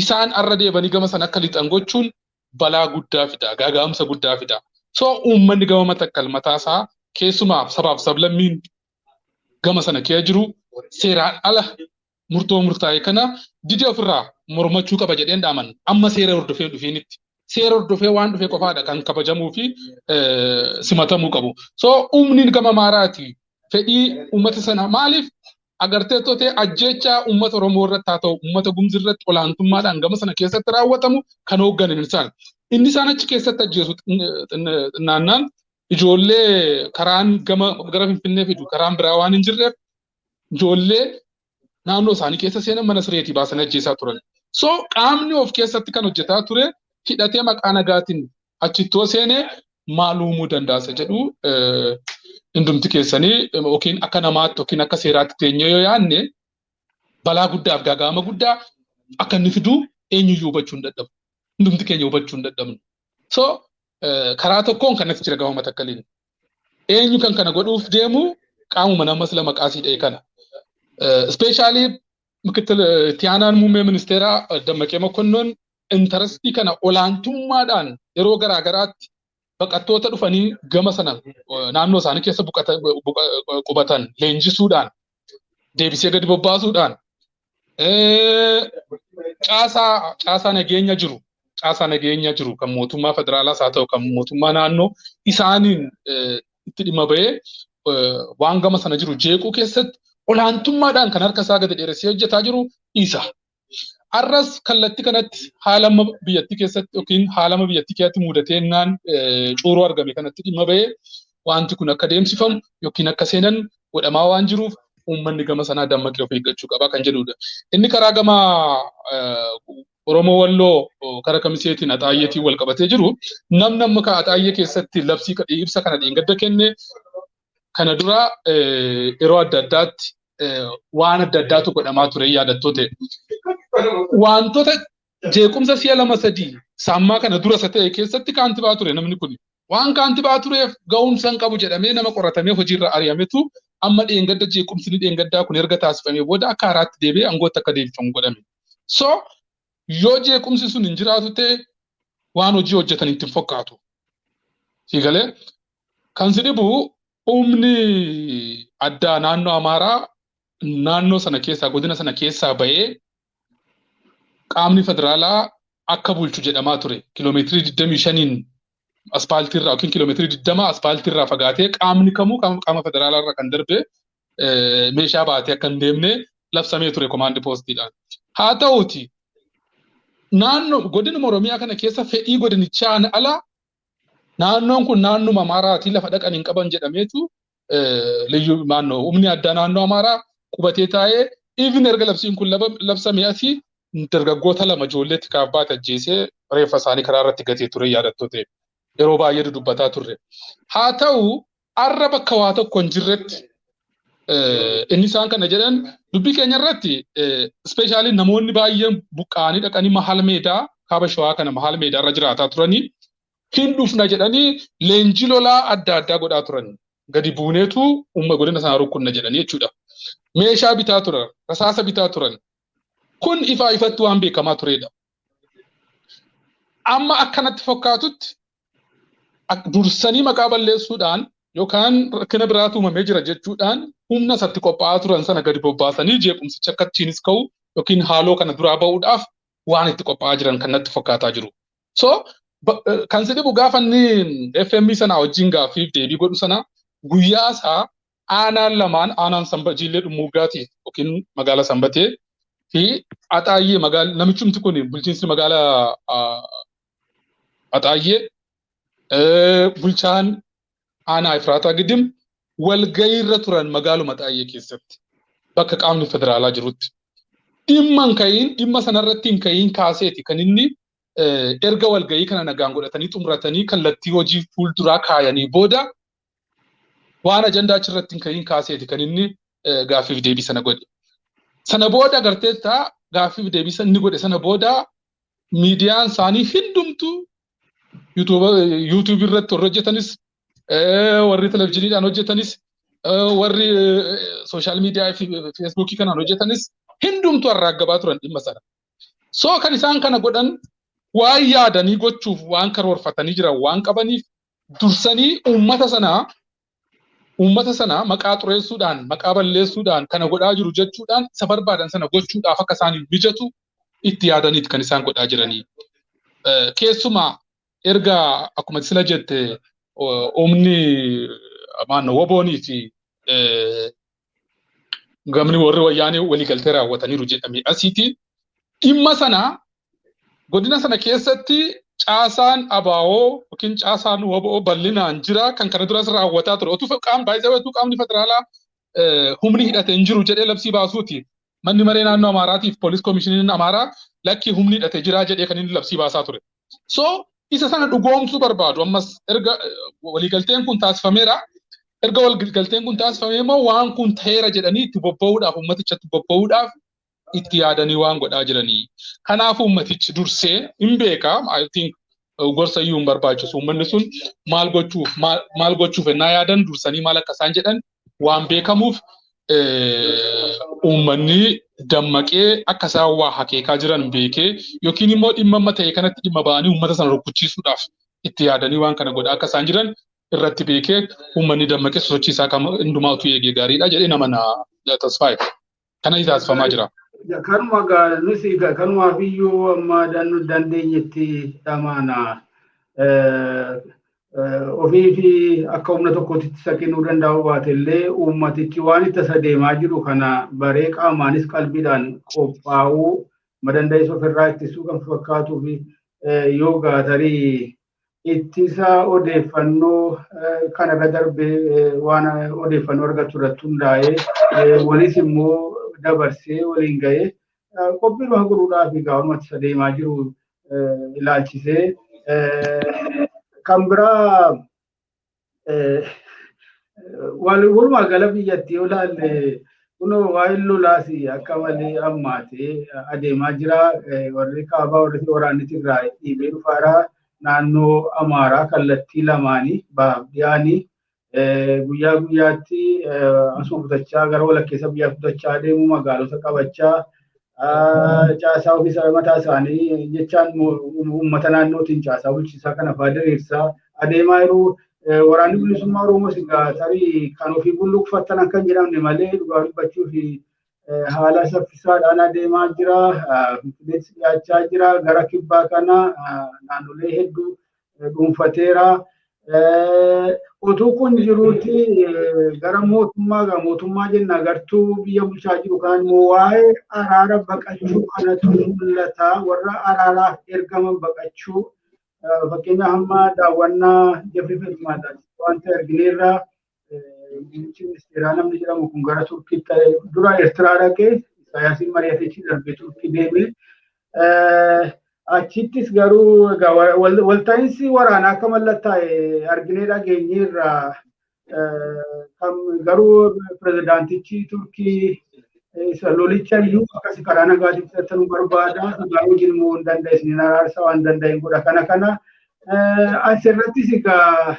isaan arra deebanii gama sana akka lixan gochuun balaa guddaa fida, gaaga'amsa guddaa fida. So uummanni gama Matakkal mataasaa keessumaa sabaaf sablammiin gama sana keessa jiru seeraan ala murtoo murtaa'e kana didee ofirraa mormachuu qaba jedheen dhaaman amma seera hordofee dhufeenitti. Seera hordofee waan dhufee qofaadha kan kabajamuu fi simatamuu qabu. So uumniin gama Amaaraati fedhii uummata sana maaliif agartee tootee ajjeechaa uummata Oromoo irratti haa ta'u uummata Gumzi irratti olaantummaadhaan gama sana keessatti raawwatamu kan hoogganan isaan. Inni isaan achi keessatti ajjeesu naannaan ijoollee karaan gara Finfinnee fidu karaan biraa waan hin jirreef ijoollee naannoo isaanii keessa seenan mana sireetii baasanii ajjeesaa turan. So qaamni of keessatti kan hojjetaa ture hidhatee maqaa nagaatiin achittoo seenee maal uumuu danda'a jedhu hundumti keessanii yookiin akka namaatti yookiin akka seeraatti teenyee yoo yaadne balaa guddaaf gaaga'ama guddaa akka inni fidu eenyuyyuu hubachuu hin dadhabu. Hundumti keenya hubachuu hin dadhabnu. So karaa tokkoon kanatti jira gama Matakkaliin. Eenyu kan kana godhuuf deemu qaamuma namas lama qaasii dha'e kana. Especially ምክትል Tiyaanaan muummee ministeeraa Dammaqee Mokonnoon intarastii kana olaantummaadhaan yeroo garaagaraatti baqattoota dhufanii gama sana naannoo isaanii keessa qubatan leenjisuudhaan deebisee gadi bobbaasuudhaan caasaa nageenya jiru kan mootummaa federaalaas haa ta'u kan mootummaa naannoo isaaniin itti dhimma ba'ee waan gama sana jiru jeequu keessatti olaantummaadhaan kan harka isaa gadi dheeressee hojjetaa jiru isa. arras kallattii kanatti haalama biyyattii keessatti yookiin haalama biyyattii keessatti mudateennaan cuuruu argame kanatti dhimma ba'ee wanti kun akka deemsifamu yookiin akka seenan godhamaa waan jiruuf uummanni gama sanaa dammaqee of eeggachuu qaba kan jedhudha. Inni karaa gama Oromoo Walloo karaa kamiseetiin Axaayyeetiin wal qabatee jiru namni amma Axaayyee keessatti labsii ibsa kana dheengadda kenne kana dura yeroo adda addaatti waan adda addaatu godhamaa ture yaadattoota. Wantoota jeequmsa si'a lama sadii saammaa kana dura isa ta'e keessatti kaantibaa ture namni kun. Waan kaantibaa tureef ga'umsa hin qabu jedhamee nama qoratamee hojiirra ari'ametu amma dheengadda jeequmsi dheengaddaa kun erga taasifamee booda akka haaraatti deebi'ee aangootti akka deebifamu godhame. So yoo jeequmsi sun hin jiraatu ta'e waan hojii hojjetan itti hin fakkaatu. Siigalee kan si dhibu humni addaa naannoo Amaaraa naannoo sana keessaa godina sana keessaa ba'ee qaamni federaalaa akka bulchu jedhamaa ture. Kiiloomeetirii 25 aspaaltiirraa yookiin kiiloomeetirii 20 aspaaltiirraa fagaatee qaamni kamuu qaama federaalaarraa kan darbe meeshaa baatee akka hin deemne labsamee ture komaandi poostiidhaan. Haa ta'uuti naannoo godina Oromiyaa kana keessa fedhii godinichaan ala naannoon kun naannoo Amaaraatii lafa dhaqan hin qaban jedhameetu liyyuu naannoo humni addaa naannoo Amaaraa qubatee taa'ee even erga labsiin kun labsamee asii dargaggoota lama ijoolleetti kaabbaate ajjeesee reeffa isaanii karaa irratti gatee ture yaadattoota yeroo baay'ee dubbataa turre. Haa ta'u arra bakka waa tokko hin jirretti inni isaan kana jedhan dubbii keenya irratti ispeeshaalii namoonni baay'een buqqaanii dhaqanii mahal meedaa kaaba shawaa kana mahal meedaa irra jiraataa turanii hin dhufna jedhanii leenjii lolaa adda addaa godhaa turan. Gadi buuneetu godina sana rukkunna jedhanii jechuudha. Meeshaa bitaa turan, rasaasa bitaa turan. Kun ifaa ifatti waan beekamaa turedha. Amma akkanatti fakkaatutti dursanii maqaa balleessuudhaan yookaan rakkina biraatu uumamee jira jechuudhaan humna isatti qophaa'aa turan sana gadi bobbaasanii jeequmsicha akka ittiinis ka'u yookiin haaloo kana duraa ba'uudhaaf waan itti qophaa'aa jiran kan natti fakkaataa jiru. So kan si dhibu gaafa inni FM sana wajjin gaaffiif deebii godhu sana guyyaa isaa aanaan lamaan aanaan Jiillee Dhummuuggaati yookiin magaalaa Sanbatee fi Axaayyee namichumti kun bulchiinsi magaalaa Axaayyee bulchaan aanaa Ifraataa Gidim walgahii irra turan magaaluma Axaayyee keessatti bakka qaamni federaalaa jirutti. Dhimma sanarratti hin ka'iin kaaseeti kan inni erga walgahii kana nagaan godhatanii xumuratanii kallattii hojii fuulduraa kaayanii booda waan ajandaa achirratti hin ka'iin kaaseeti kan inni gaaffiif deebii sana godhe. Sana booda agarteetta gaaffiif deebii inni godhe sana booda miidiyaan isaanii hundumtuu YouTube irratti warri hojjetanis warri televezyiiniidhaan hojjetanis warri sooshaal miidiyaa fi feesbuukii kanaan hojjetanis hundumtuu arraaggabaa turan dhimma sana. So kan isaan kana godhan waan yaadanii gochuuf waan karoorfatanii jiran waan qabaniif dursanii uummata sana maqaa xureessuudhaan maqaa balleessuudhaan kana godhaa jiru jechuudhaan isa barbaadan sana gochuudhaaf akka isaaniif mijatu itti yaadaniiti kan isaan godhaa jiranii. Keessumaa erga akkuma sila jette humni woboonii fi gamni warri wayyaanee waliigaltee raawwataniiru jedhamee asiiti dhimma sana godina sana keessatti caasaan abaawoo yookiin caasaan woboo bal'inaan jira kan kana duras raawwataa ture. Otuu qaamni federaalaa humni hidhate hin jiru jedhee labsii baasuuti. Manni maree naannoo Amaaraatiif poolis koomishiniin Amaaraa lakkii humni hidhate jira jedhee kan inni labsii baasaa ture. So isa sana dhugoomsuu barbaadu. Ammas erga waliigalteen kun taasifameera. Erga waliigalteen kun taasifamee immoo waan kun ta'eera jedhanii itti bobba'uudhaaf uummatichatti bobba'uudhaaf itti yaadanii waan godhaa jiranii. Kanaafuu uummatichi dursee hin beekaa. I think gorsa iyyuu hin barbaachisu. Uummanni sun maal gochuuf ennaa yaadan dursanii maal akka isaan jedhan waan beekamuuf uummanni dammaqee akka isaan waa hakeekaa jiran beekee yookiin immoo dhimma amma ta'e kanatti dhimma ba'anii uummata sana rukkuchiisuudhaaf itti yaadanii waan kana godhaa akka isaan jiran irratti beekee uummanni dammaqee sosochii isaa kan hundumaa utuu eegee gaariidha jedhee nama na tasfaaye. Kana taasifamaa jira. Kanuma nuti kanumaaf iyyuu amma dandeenyetti dhamaana ofii fi akka humna tokkotti isa kennuu danda'u baatellee uummatichi waan itti isa deemaa jiru kana baree qaamaanis qalbiidhaan qophaa'uu madandaa'isa ofirraa ittisuu kan fakkaatu fi yoo gaatarii ittisa odeeffannoo kanarra darbee waan odeeffannoo argatu irratti hundaa'ee walis immoo dabarsee waliin ga'ee qophiidhuma godhuudhaa fi gaafumatti adeemaa jiru ilaalchisee kan biraa walumaa gala biyyattii yoo ilaalle kunoo waa'een lolaas akka malee ammaatee adeemaa jira. Warri kaabaa warri waraanni Tigraay dhiibee dhufaadha. Naannoo Amaaraa kallattii lamaanii baaf dhiyaanii guyyaa guyyaatti asuma kutachaa gara walakkeessa biyyaa kutachaa deemu magaalota qabachaa caasaa ofiisaa mataa isaanii jechaan uummata naannootiin caasaa bulchiisaa kana fa'aa diriirsaa adeemaa jiru. Waraanni bilisummaa Oromoos egaa tarii kan ofii bulluqfatan kan jedhamne malee dhugaa dubbachuu fi haala saffisaadhaan adeemaa jira. Finfinneetti dhiyaachaa jira. Gara kibbaa kana naannolee hedduu dhuunfateera. Utuu kun jiruuti gara mootummaa jenna gartuu biyya bulchaa jiru kan immoo waa'ee araara baqachuu kanatu mul'ata. Warra araaraaf ergaman baqachuu fakkeenyaaf amma daawwannaa Jeffrey Feltmaadhaan wanta argineerra muummichi ministeeraa namni jedhamu kun gara Turkiitti dura Eertiraa dhaqee Isaayyaasiin mari'ateechi darbee Turkii deemee achittis garuu walta'iinsi waraanaa akka mallattaa'e arginee dhageenyeerra garuu pirezidaantichi Turkii lolicha iyyuu akkasi karaa nagaatiin fudhatan barbaada. Garuu jirmoo hin dandeessin araarsa waan danda'in godha kana asirrattis egaa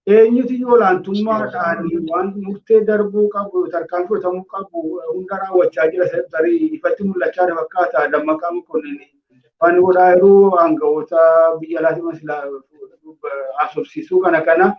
eenyutu olaantummaadhaan waan murtee darbuu qabu tarkaan fudhatamuu qabu hunda raawwachaa jira tarii ifatti mul'achaa fakkaata. Dammaqaa Mokonnin waan godhaa yeroo aangawoota biyya alaatii maslaa asoorsiisuu kana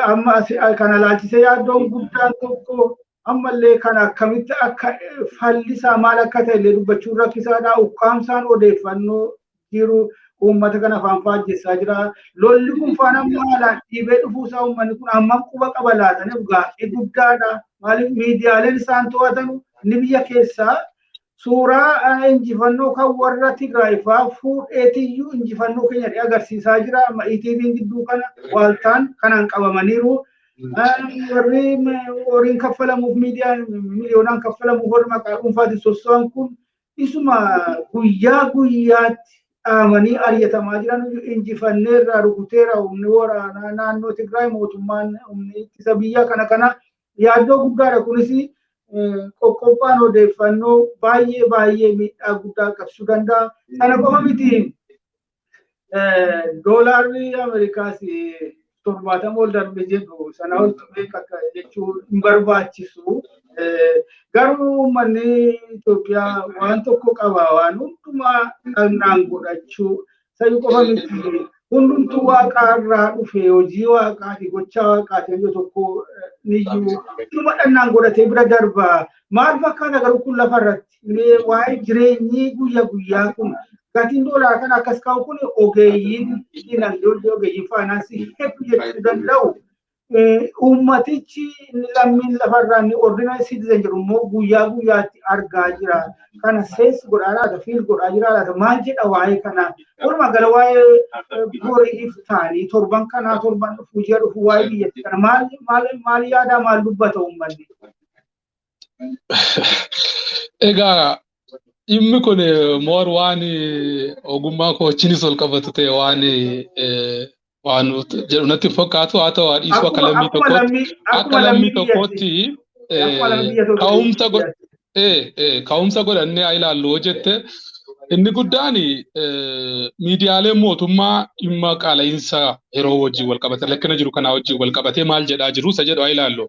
amma kana laalchisee yaaddoon guddaan tokko ammallee kan akkamitti akka fallisaa maal akka ta'e illee dubbachuun rakkisaadha. Ukkaamsaan odeeffannoo jiru uummata kana afaan faajjessaa jira. Lolli kun faana maalaan dhiibee dhufuusaa uummanni kun hammam quba qaba laataniif gaaffii guddaadha. Maaliif miidiyaaleen isaan to'atanu inni biyya keessaa suuraa injifannoo kan warra Tigraay fa'aa fuudheetiyyuu injifannoo keenya agarsiisaa jira. ETV'n gidduu kana waaltaan kanaan qabamaniiru. Warri horiin kaffalamuuf miidiyaan miliyoonaan kaffalamuuf warri maqaa dhuunfaatiin soso'an kun isuma guyyaa guyyaatti dhaamanii ari'atamaa jiran injifanneerra rukuteera humni waraanaa naannoo Tigraay mootummaan humni ittisa biyya kana yaaddoo guddaadha. Kunis qoqqophaan odeeffannoo baay'ee miidhaa guddaa qabsiisuu danda'a. Sana qofa miti doolaarri Ameerikaas 70 ol darbe jedhu sana ol akka jechuun hin barbaachisu. Garuu uummanni Itoophiyaa waan tokko qaba waan hundumaa dhagnaan godhachuu sayyuu qofa miti hundumtuu waaqaa irraa dhufe hojii waaqaati gochaa waaqaati yoo tokko niyyuu dhuma dhagnaan godhatee bira darba. Maal fakkaata garuu kun lafarratti waa'ee jireenyi guyyaa kun gatiin doolaa kan akkas kaa'u kun ogeeyyiin dinagdee ogeeyyiin faayinaansii hedduu jechuu danda'u. Uummatichi lammiin lafarraa inni ordinary citizen jedhu immoo guyyaatti argaa jira. Kana sees godhaa laata fiil godhaa jira laata maal jedha waa'ee kana. Walumaa gala waa'ee borii iftaanii torban dhufu ji'a dhufu waa'ee biyyatti kana maal yaadaa maal dubbata uummanni. Egaa dhimmi kun moor waan ogummaa koochinis ol qabatu ta'e waan jedhu natti fakkaatu haa ta'u dhiisuu akka lammii tokkootti ka'umsa godhannee haa ilaallu jette inni guddaan miidiyaaleen mootummaa dhimma qaala'insa yeroo wajjin wal qabate lakkina jiru kanaa wajjin wal qabatee maal jedhaa jiru isa jedhu haa ilaallu.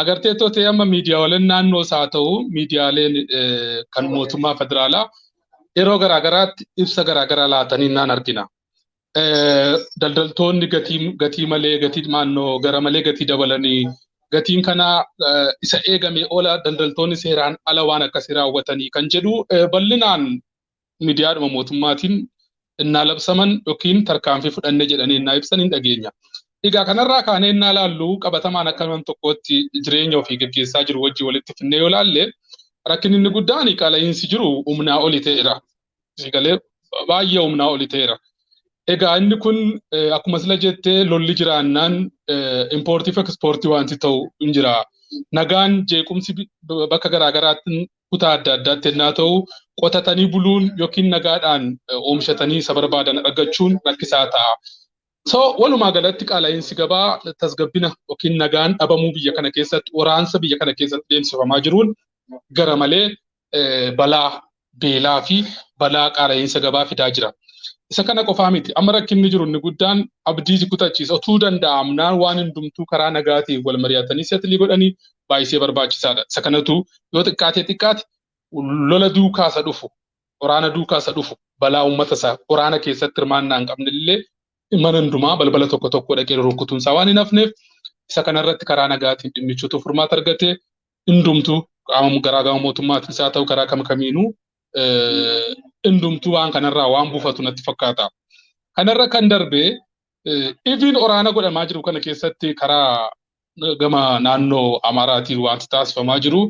Agartee ta'e amma miidiyaaleen naannoo isaa ta'u miidiyaaleen kan mootummaa federaalaa yeroo garaagaraatti ibsa garaagaraa laatanii naan argina. Daldaltoonni gatii malee gatii maannoo gara malee gatii dabalanii gatiin kana isa eegamee oola daldaltoonni seeraan ala waan akkasii raawwatanii kan jedhu bal'inaan miidiyaadhuma mootummaatiin innaa labsaman yookiin tarkaanfii fudhanne jedhanii innaa ibsan hin dhageenya. Egaa kanarraa kaanee innaa laallu qabatamaan akka nama tokkootti jireenya ofii gaggeessaa jiru wajjin walitti finnee yoo laalle rakkinni inni guddaan qaala'insi jiru humnaa oli ta'eera. Sigalee baay'ee humnaa oli ta'eera. Egaa inni kun akkuma sila jettee lolli jiraannaan impoortii fi ekspoortii wanti ta'u hin jira. Nagaan jeequmsi bakka garaagaraatti kutaa adda addaatti ennaa ta'u qotatanii buluun yookiin nagaadhaan oomishatanii isa barbaadan argachuun rakkisaa ta'a. So walumaa galatti qaala'insi gabaa tasgabbina yookiin nagaan dhabamuu biyya kana keessatti waraansa biyya kana keessatti deemsifamaa jiruun gara malee balaa beelaa fi balaa qaala'insa gabaa fidaa jira. Isa kana qofaa miti. Amma rakkinni jiru inni guddaan abdii kutachiisa. Otuu danda'amnaan waan hundumtuu karaa nagaatiin wal mari'atanii seetilii godhanii baay'isee barbaachisaadha. Isa kanatu yoo xiqqaate lola duukaasa dhufu, waraana duukaasa dhufu, balaa uummata isaa waraana keessatti hirmaannaa hin qabnellee mana hundumaa balbala tokko tokko dhaqee rukutuun isaa waan hin hafneef isa kanarratti karaa nagaatiin dhimmichuutu furmaata argatee hundumtuu garaagama mootummaatiin isaa ta'u karaa kamiinuu hundumtuu waan kanarraa waan buufatu natti fakkaata. Kanarra kan darbee ifiin waraana godhamaa jiru kana keessatti karaa gama naannoo Amaaraatiin wanti taasifamaa jiru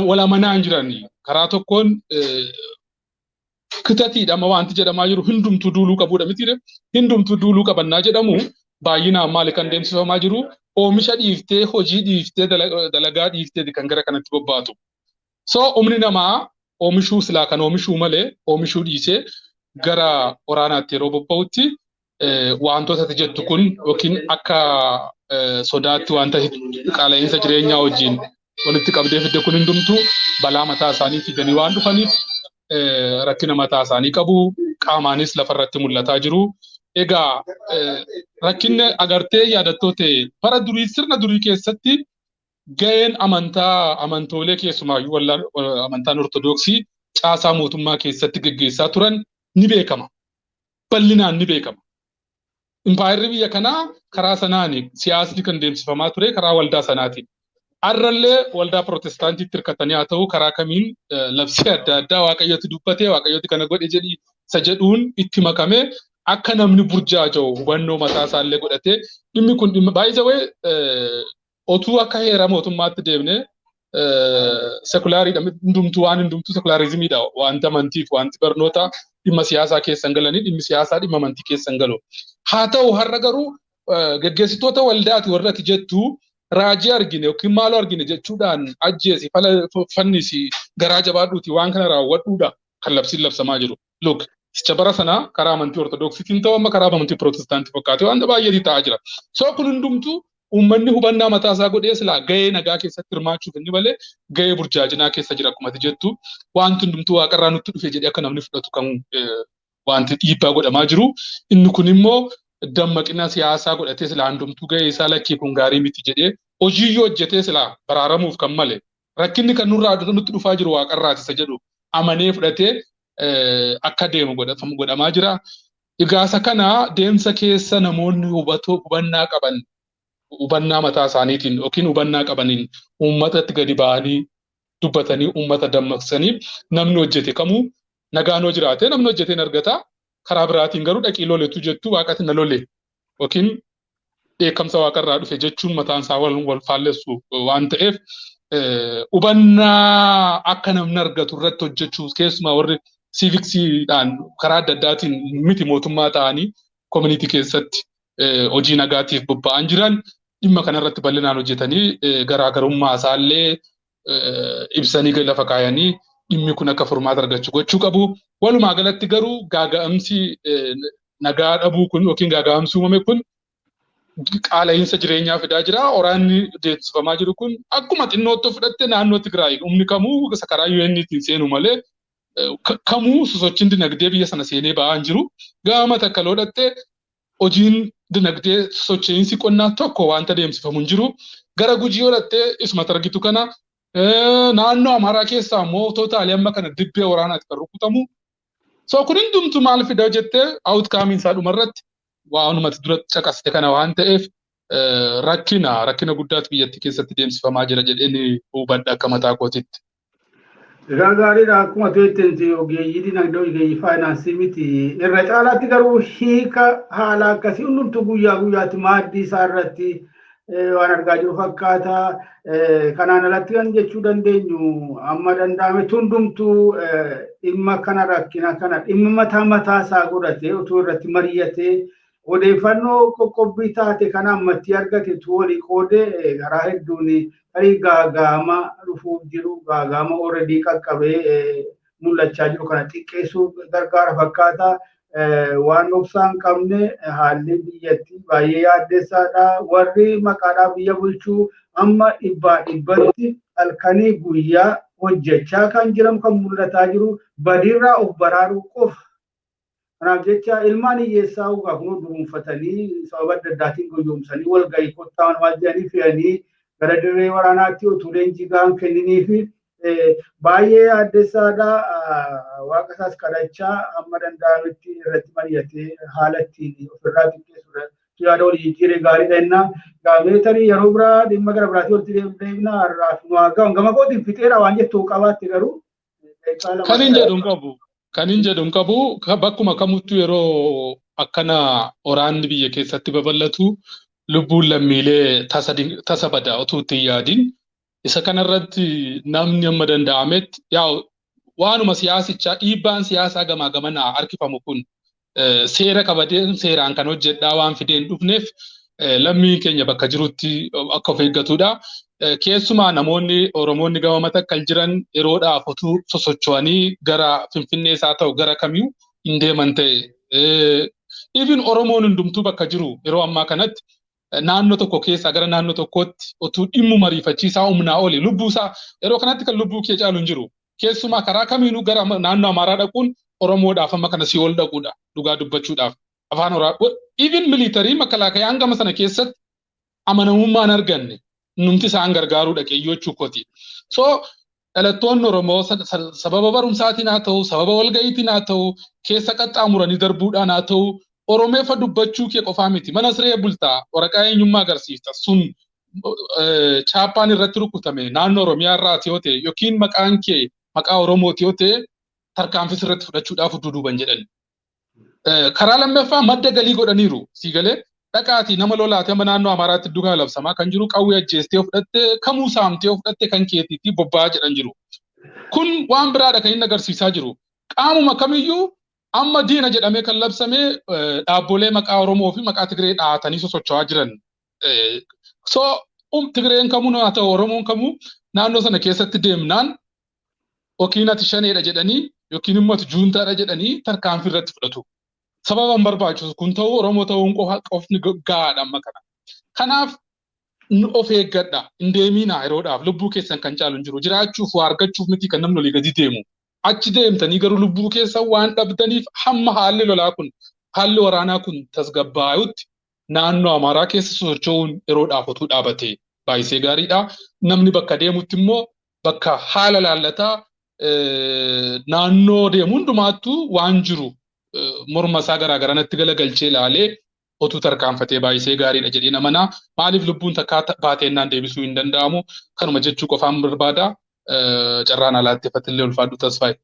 wala manaan jiranii karaa tokkoon kitatiidha amma wanti jedhamaa jiru hundumtuu duuluu qabuudha miti hundumtuu duuluu qabannaa jedhamu baay'inaan maali kan deemsifamaa jiru oomisha dhiiftee hojii dhiiftee dalagaa dhiiftee kan gara kanatti bobbaatu. So humni namaa oomishuu silaa kan oomishuu malee oomishuu dhiisee gara waraanaatti yeroo bobba'utti wantoota jettu kun yookiin akka sodaatti wanta qaala'insa jireenyaa wajjin walitti qabdee fidde kun hundumtuu balaa mataa isaanii fidanii waan dhufaniif rakkina mataa isaanii qabu qaamaanis lafarratti mul'ataa jiru. Egaa rakkinni agartee yaadattoote bara durii sirna durii keessatti ga'een amantoolee keessumaayyuu amantaan ortodoksii caasaa mootummaa keessatti gaggeessaa turan ni beekama. Bal'inaan ni beekama. Impaayirri biyya kanaa karaa sanaan siyaasni kan deemsifamaa ture karaa waldaa sanaatiin. Arrallee waldaa Pirotestaantiitti hirkatanii haa ta'u karaa kamiin labsii adda addaa Waaqayyooti dubbatee Waaqayyooti kana godhe jedhii isa jedhuun itti makamee akka namni burjaaja'u hubannoo mataa isaallee godhatee dhimmi kun dhimma baay'ee otuu akka heera mootummaatti deemne sekulaariidha hundumtuu waan hundumtuu sekulaarizimiidha wanta amantiif wanti barnoota dhimma siyaasaa keessan galanii dhimmi siyaasaa dhimma amantii keessan galu. Haa ta'u har'a garuu gaggeessitoota waldaati warratti jettu raajii argine yookiin maaloo argine jechuudhaan ajjeesi fannisi garaa jabaadhuuti waan kana raawwadhuudha kan labsiin labsamaa jiru. Look sicha bara sanaa karaa amantii ortodoksiitiin ta'u amma karaa amantii pirotestaantii fakkaatee wanta baay'eetii ta'aa jira. So kun hundumtuu uummanni hubannaa mataa isaa godhee silaa ga'ee nagaa keessatti hirmaachuuf inni malee ga'ee burjaajinaa keessa jira akkuma jettu wanti hundumtuu waaqarraa nutti dhufe jedhee akka namni fudhatu kan wanti dhiibbaa godhamaa jiru. Inni kun immoo dammaqina siyaasaa godhatee silaa hundumtuu ga'ee isaa lakkii kun gaarii miti jedhee hojii yoo hojjetee silaa baraaramuuf kan malee rakkinni kan nurraa nutti dhufaa jiru waaqarraati isa jedhu amanee fudhatee akka deemu godhamaa jira. Egaa kana deemsa keessa namoonni hubannaa qaban hubannaa mataa isaaniitiin yookiin hubannaa qabaniin uummatatti gadi ba'anii dubbatanii uummata dammaqsanii namni hojjete kamuu nagaan hoo jiraate namni hojjeteen argata. Karaa biraatiin garuu dhaqii loletu jettu waaqatti na lole yookiin dheekkamsa waaqarraa dhufe jechuun mataan isaa wal faallessu waan ta'eef hubannaa akka namni argatu irratti hojjechuu keessumaa warri siiviksiidhaan karaa adda addaatiin miti mootummaa ta'anii koomunitii keessatti hojii nagaatiif bobba'an jiran dhimma kanarratti bal'inaan hojjetanii garaagarummaa isaallee ibsanii lafa kaayanii dhimmi kun akka furmaata argachuu gochuu qabu. Walumaa galatti garuu gaaga'amsi nagaa dhabuu kun yookiin gaaga'amsi uumame kun qaala'insa jireenyaa fidaa jira. Waraanni deemsifamaa jiru kun akkuma xinnootti fudhatte naannoo Tigraay humni kamuu karaa UN'tiin seenu malee kamuu sosochiin dinagdee biyya sana seenee ba'aa jiru. Gama takka loodhatte hojiin dinagdee socho'iinsi qonnaa tokko wanta deemsifamu hin jiru. Gara Gujii yoodhatte isuma argitu kana naannoo Amaaraa keessaa immoo tootaalii amma kana dibbee waraanaatti kan rukutamu. So kun hundumtu maal fidaa jettee outcome isaa dhumarratti waanumatti duratti caqaste kana waan ta'eef rakkina guddaatu biyyattii keessatti deemsifamaa jira jedheen hubadha akka mataa kootitti. Gaariidha akkuma ta'etti ogeeyyii dinagdee ogeeyyii faayinaansii miti irra caalaatti garuu hiika haala akkasii hundumtuu guyyaa guyyaatti maaddii isaa irratti waan argaa jiru fakkaata. Kanaan alatti kan jechuu dandeenyu amma danda'ame hundumtuu dhimma kana rakkina kana dhimma mataa isaa godhatee utuu irratti mari'atee odeeffannoo qoqqobbii taate kana ammatti argate walii qoodee karaa hedduun tarii gaaga'ama dhufuuf jiru gaaga'ama already qaqqabee mul'achaa jiru kana xiqqeessuu gargaara fakkaata. Waan obsaan qabne haalli biyyattii baay'ee yaaddessaadha. Warri maqaadhaaf biyya bulchuu amma dhibbatti halkanii guyyaa hojjechaa kan jiran kan mul'ataa jiru badiirraa of baraaruu qofa. Kanaaf jecha ilmaan hiyyeessaa ugaa kun duruunfatanii sababa adda addaatiin goyoomsanii walgahii kottaan maal jedhanii fe'anii gara dirree waraanaatti utuu leenjii gahaan kennanii fi baay'ee yaaddessaadha. Waaqa isaas kadhachaa amma danda'ametti irratti mari'atee haala ittiin ofirraa xiqqeessuudha. Yaada walii jijjiiree gaariidha innaa gaameetarii yeroo biraa dhimma gara biraatii walitti deemnaa har'aaf nu haa ga'u. Gama kootiin fixeera waan jettu qabaatte garuu. Kan hin jedhu qabu bakkuma kamuttu yeroo akkana waraanni biyya keessatti babal'atu lubbuun lammiilee tasa bada otoo itti yaadin. Isa kanarratti namni amma danda'ametti waanuma siyaasichaa dhiibbaan siyaasaa gamaa gamanaa harkifamu kun seera qabadeen seeraan kan hojjedhaa waan fideen dhufneef lammiin keenya bakka jirutti akka of eeggatudha. Keessumaa namoonni Oromoonni gama matakkal jiran yeroodhaaf otuu sosocho'anii gara Finfinnees haa ta'u gara kamiyyuu hin deeman ta'e. Even Oromoon hundumtuu bakka jiru yeroo ammaa kanatti naannoo tokko keessaa gara naannoo tokkootti otuu dhimmu mariifachiisaa humnaa oli lubbuusaa yeroo kanatti kan lubbuu kee caalu hin jiru. Keessumaa karaa kamiinuu gara naannoo Amaaraa dhaquun Oromoodhaaf amma kana si ol dhaquudha dhugaa dubbachuudhaaf. Afaan Oromoo even militarii makalaakayaan gama sana keessatti amanamummaan arganne numti isaan gargaaruu dhaqeeyyoochuu kooti. So dhalattoonni Oromoo sababa barumsaatiin haa ta'u sababa walga'iitiin haa ta'u keessa qaxxaamuranii darbuudhaan haa ta'u Oromeeffa dubbachuu kee qofaa miti. Mana siree bultaa waraqaa eenyummaa agarsiifta sun chaappaan irratti rukutame naannoo Oromiyaa irraati yoo ta'e yookiin maqaan kee maqaa Oromooti yoo ta'e tarkaanfii irratti fudhachuudhaaf duuduuban jedhan. Karaa lammaffaa madda galii godhaniiru siigalee dhaqaatii nama lolaatee amma naannoo Amaaraatti duukaa labsamaa kan jiru qawwee ajjeestee fudhattee kamuu saamtee fudhattee kan keetiitti bobba'aa jedhan jiru. Kun waan biraadha kan inni agarsiisaa jiru. Qaamuma kamiyyuu amma diina jedhamee kan labsame dhaabbolee maqaa Oromoo fi maqaa Tigree dhahatanii sosocho'aa jiran. So Tigreen kamuu haa ta'u Oromoon kamuu naannoo sana keessatti deemnaan yookiin ati shaneedha jedhanii yookiin immoo ati juuntaadha jedhanii tarkaanfii irratti fudhatu. Sababa hin barbaachisu kun ta'uu Oromoo ta'uun qofni gahaadha amma kana. Kanaaf of eeggadha hin deeminaa yeroodhaaf lubbuu keessan kan caalu hin jiru. Jiraachuuf waa argachuuf miti kan namni olii gadi deemu. Achi deemtanii garuu lubbuu keessan waan dhabdaniif hamma haalli lolaa kun haalli waraanaa kun tasgabbaa'utti naannoo Amaaraa keessa socho'uun yeroodhaaf otuu dhaabate baay'isee gaariidha. Namni bakka deemutti immoo bakka haala laallataa naannoo deemu hundumaattuu waan jiru morma isaa garaagaranitti galagalchee ilaalee otuu tarkaanfatee baay'isee gaariidha jedhee namanaa. Maaliif lubbuun takkaa baateennaan deebisuu hin danda'amu kanuma jechuu qofaan barbaada. Carraan alaatti fatillee ulfaadhu tasfaayi.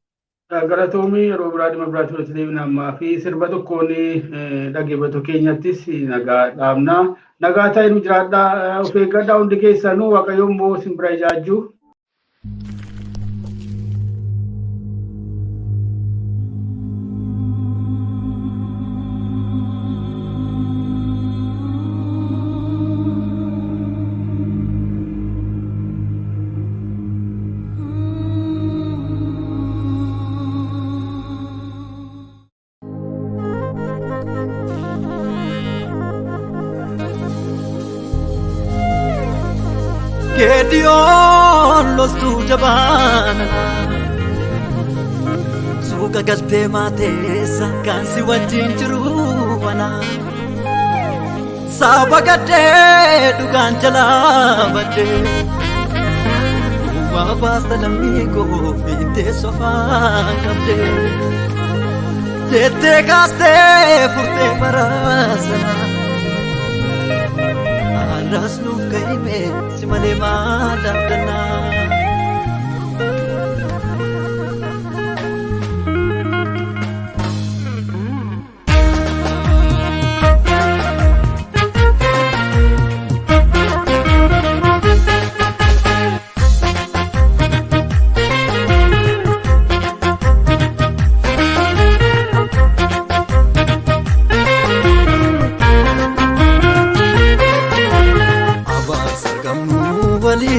Galatoomii yeroo biraa dhimma biraatti walitti deemna ammaa fi sirba tokkoon dhaggeeffattoota keenyattis nagaa dhaamna. Nagaa ta'ee nu jiraadhaa of eeggadhaa hundi keessanuu Waaqayyo immoo isin bira ijaajju. Gediyoon lostuu jabaana suuqa galtee maateessa kan si wajjin jiru wana saba gaddee dhugaan jalaa baddee waa baasta lammii koo fiittee sofaan qabdee jettee kaastee furtee baraasana. Rasnu kaime si male maadam dana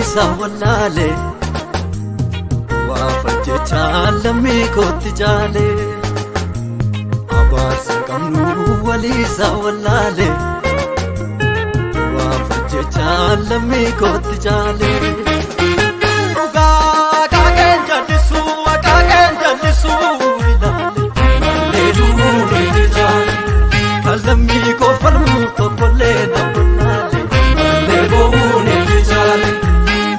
waliisa wallaale waafa jechaan lammii kootti jaale abaarsa qabnu waliisa wallaale waafa jechaan lammii kootti jaale dhugaa kaakeen jallisuu akaakeen jallisuu ilaale leeluu leetti jaale kan lammii koo falmu tokkollee nabbanaale leeboo neetti jaale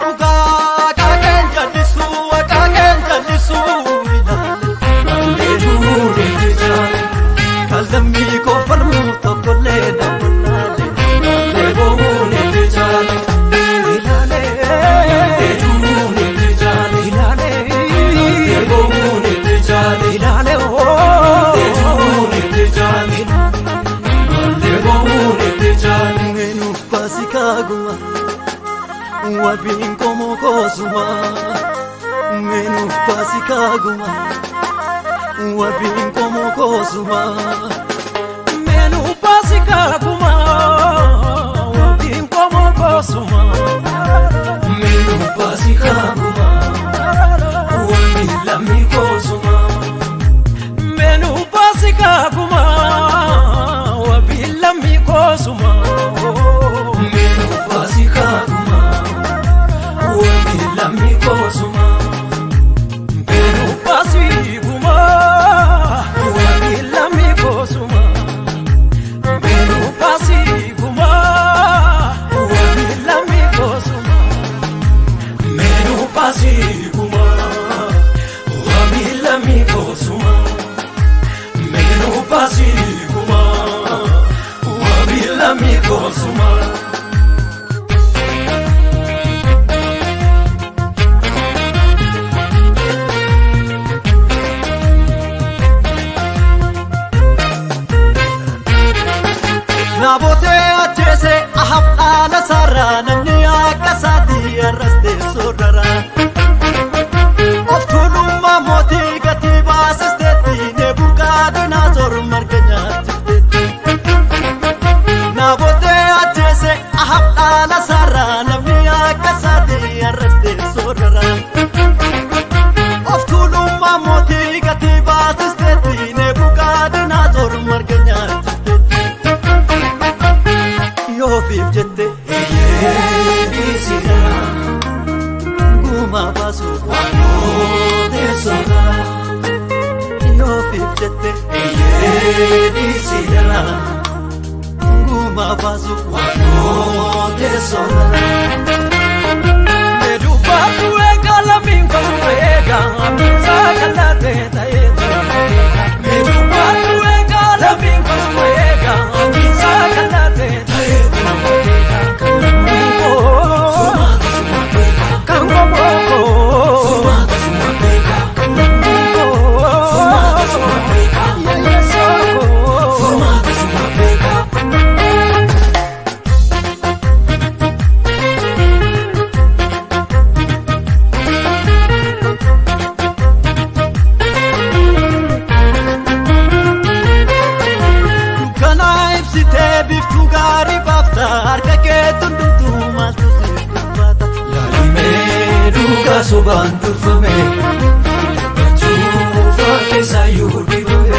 dhugaa kaakeen jallisuu akaakeen jallisuu ilaale leeluu leetti jaale kan lammii koo falmu tokkollee nabbanaale leeboo neetti jaale ilaale leeluu neetti jaale ilaale leeboo neetti jaale ilaale leeluu neetti jaale Menuuf baasikaaguma wabiin qomoo koosuma Menuuf baasikaaguma wabiin qomoo koosuma Menuuf baasikaaguma wabiin qomoo koosuma Menuuf baasikaaguma wabiin lammii koosuma Menuuf baasikaaguma Lammii koosuma Meenu baasikaaguma wabii lammii koosuma Meenu baasiguma wabii lammii koosuma Meenu baasiguma wabii lammii koosuma Meenu baasiguma wabii lammii koosuma Meenu baasiguma Lami koosuma Naabotee ajjeese ahab dhaala sarara namni akka saatii arraste soorara of tuulummaa mootii gatii baasisteetti neebuqaa dinaasoor marga nyaachifteetti Naabotee ajjeese ahab dhaala sarara namni akka saatii arraste soorara of tuulummaa mootii gatii baasisteetti neebuqaa dinaasoor marga nyaachifteetti Yoofiif jette eeyyee guma baasu waanoo teessora Yoofiif jette eeyyee guma baasu waanoo teessora Meedubbaatu eegaa lammiin kasu eegaa saakalaatee ta'eetu Meedubbaatu eegaa lammiin kasu eegaa saakalaatee ta'eetu Sobaan turfame Bachuufa keessa yuudhibame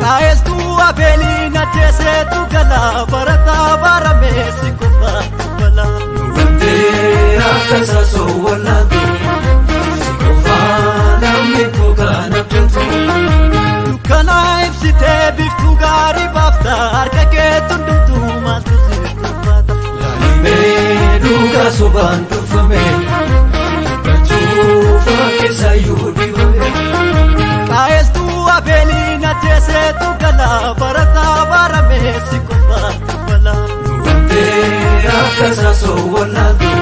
Qaayestuu abeeliin ajjeeseetu gala barataa baramee si qofa bala Nuwantee akka saasoo wallaatu si qofa namni kookaan abdatu Dukkanaa ibsitee biftuu gaarii baafta harka keetu hundumtuu maaltu si turfaata Laalimee dhugaa sobaan turfame Bachuufa keessa yuudhibame Qaayestuu abeeliin ajjeeseetu gala barataa baramee si qofa bala Nuwantee akka saasoo wallaatu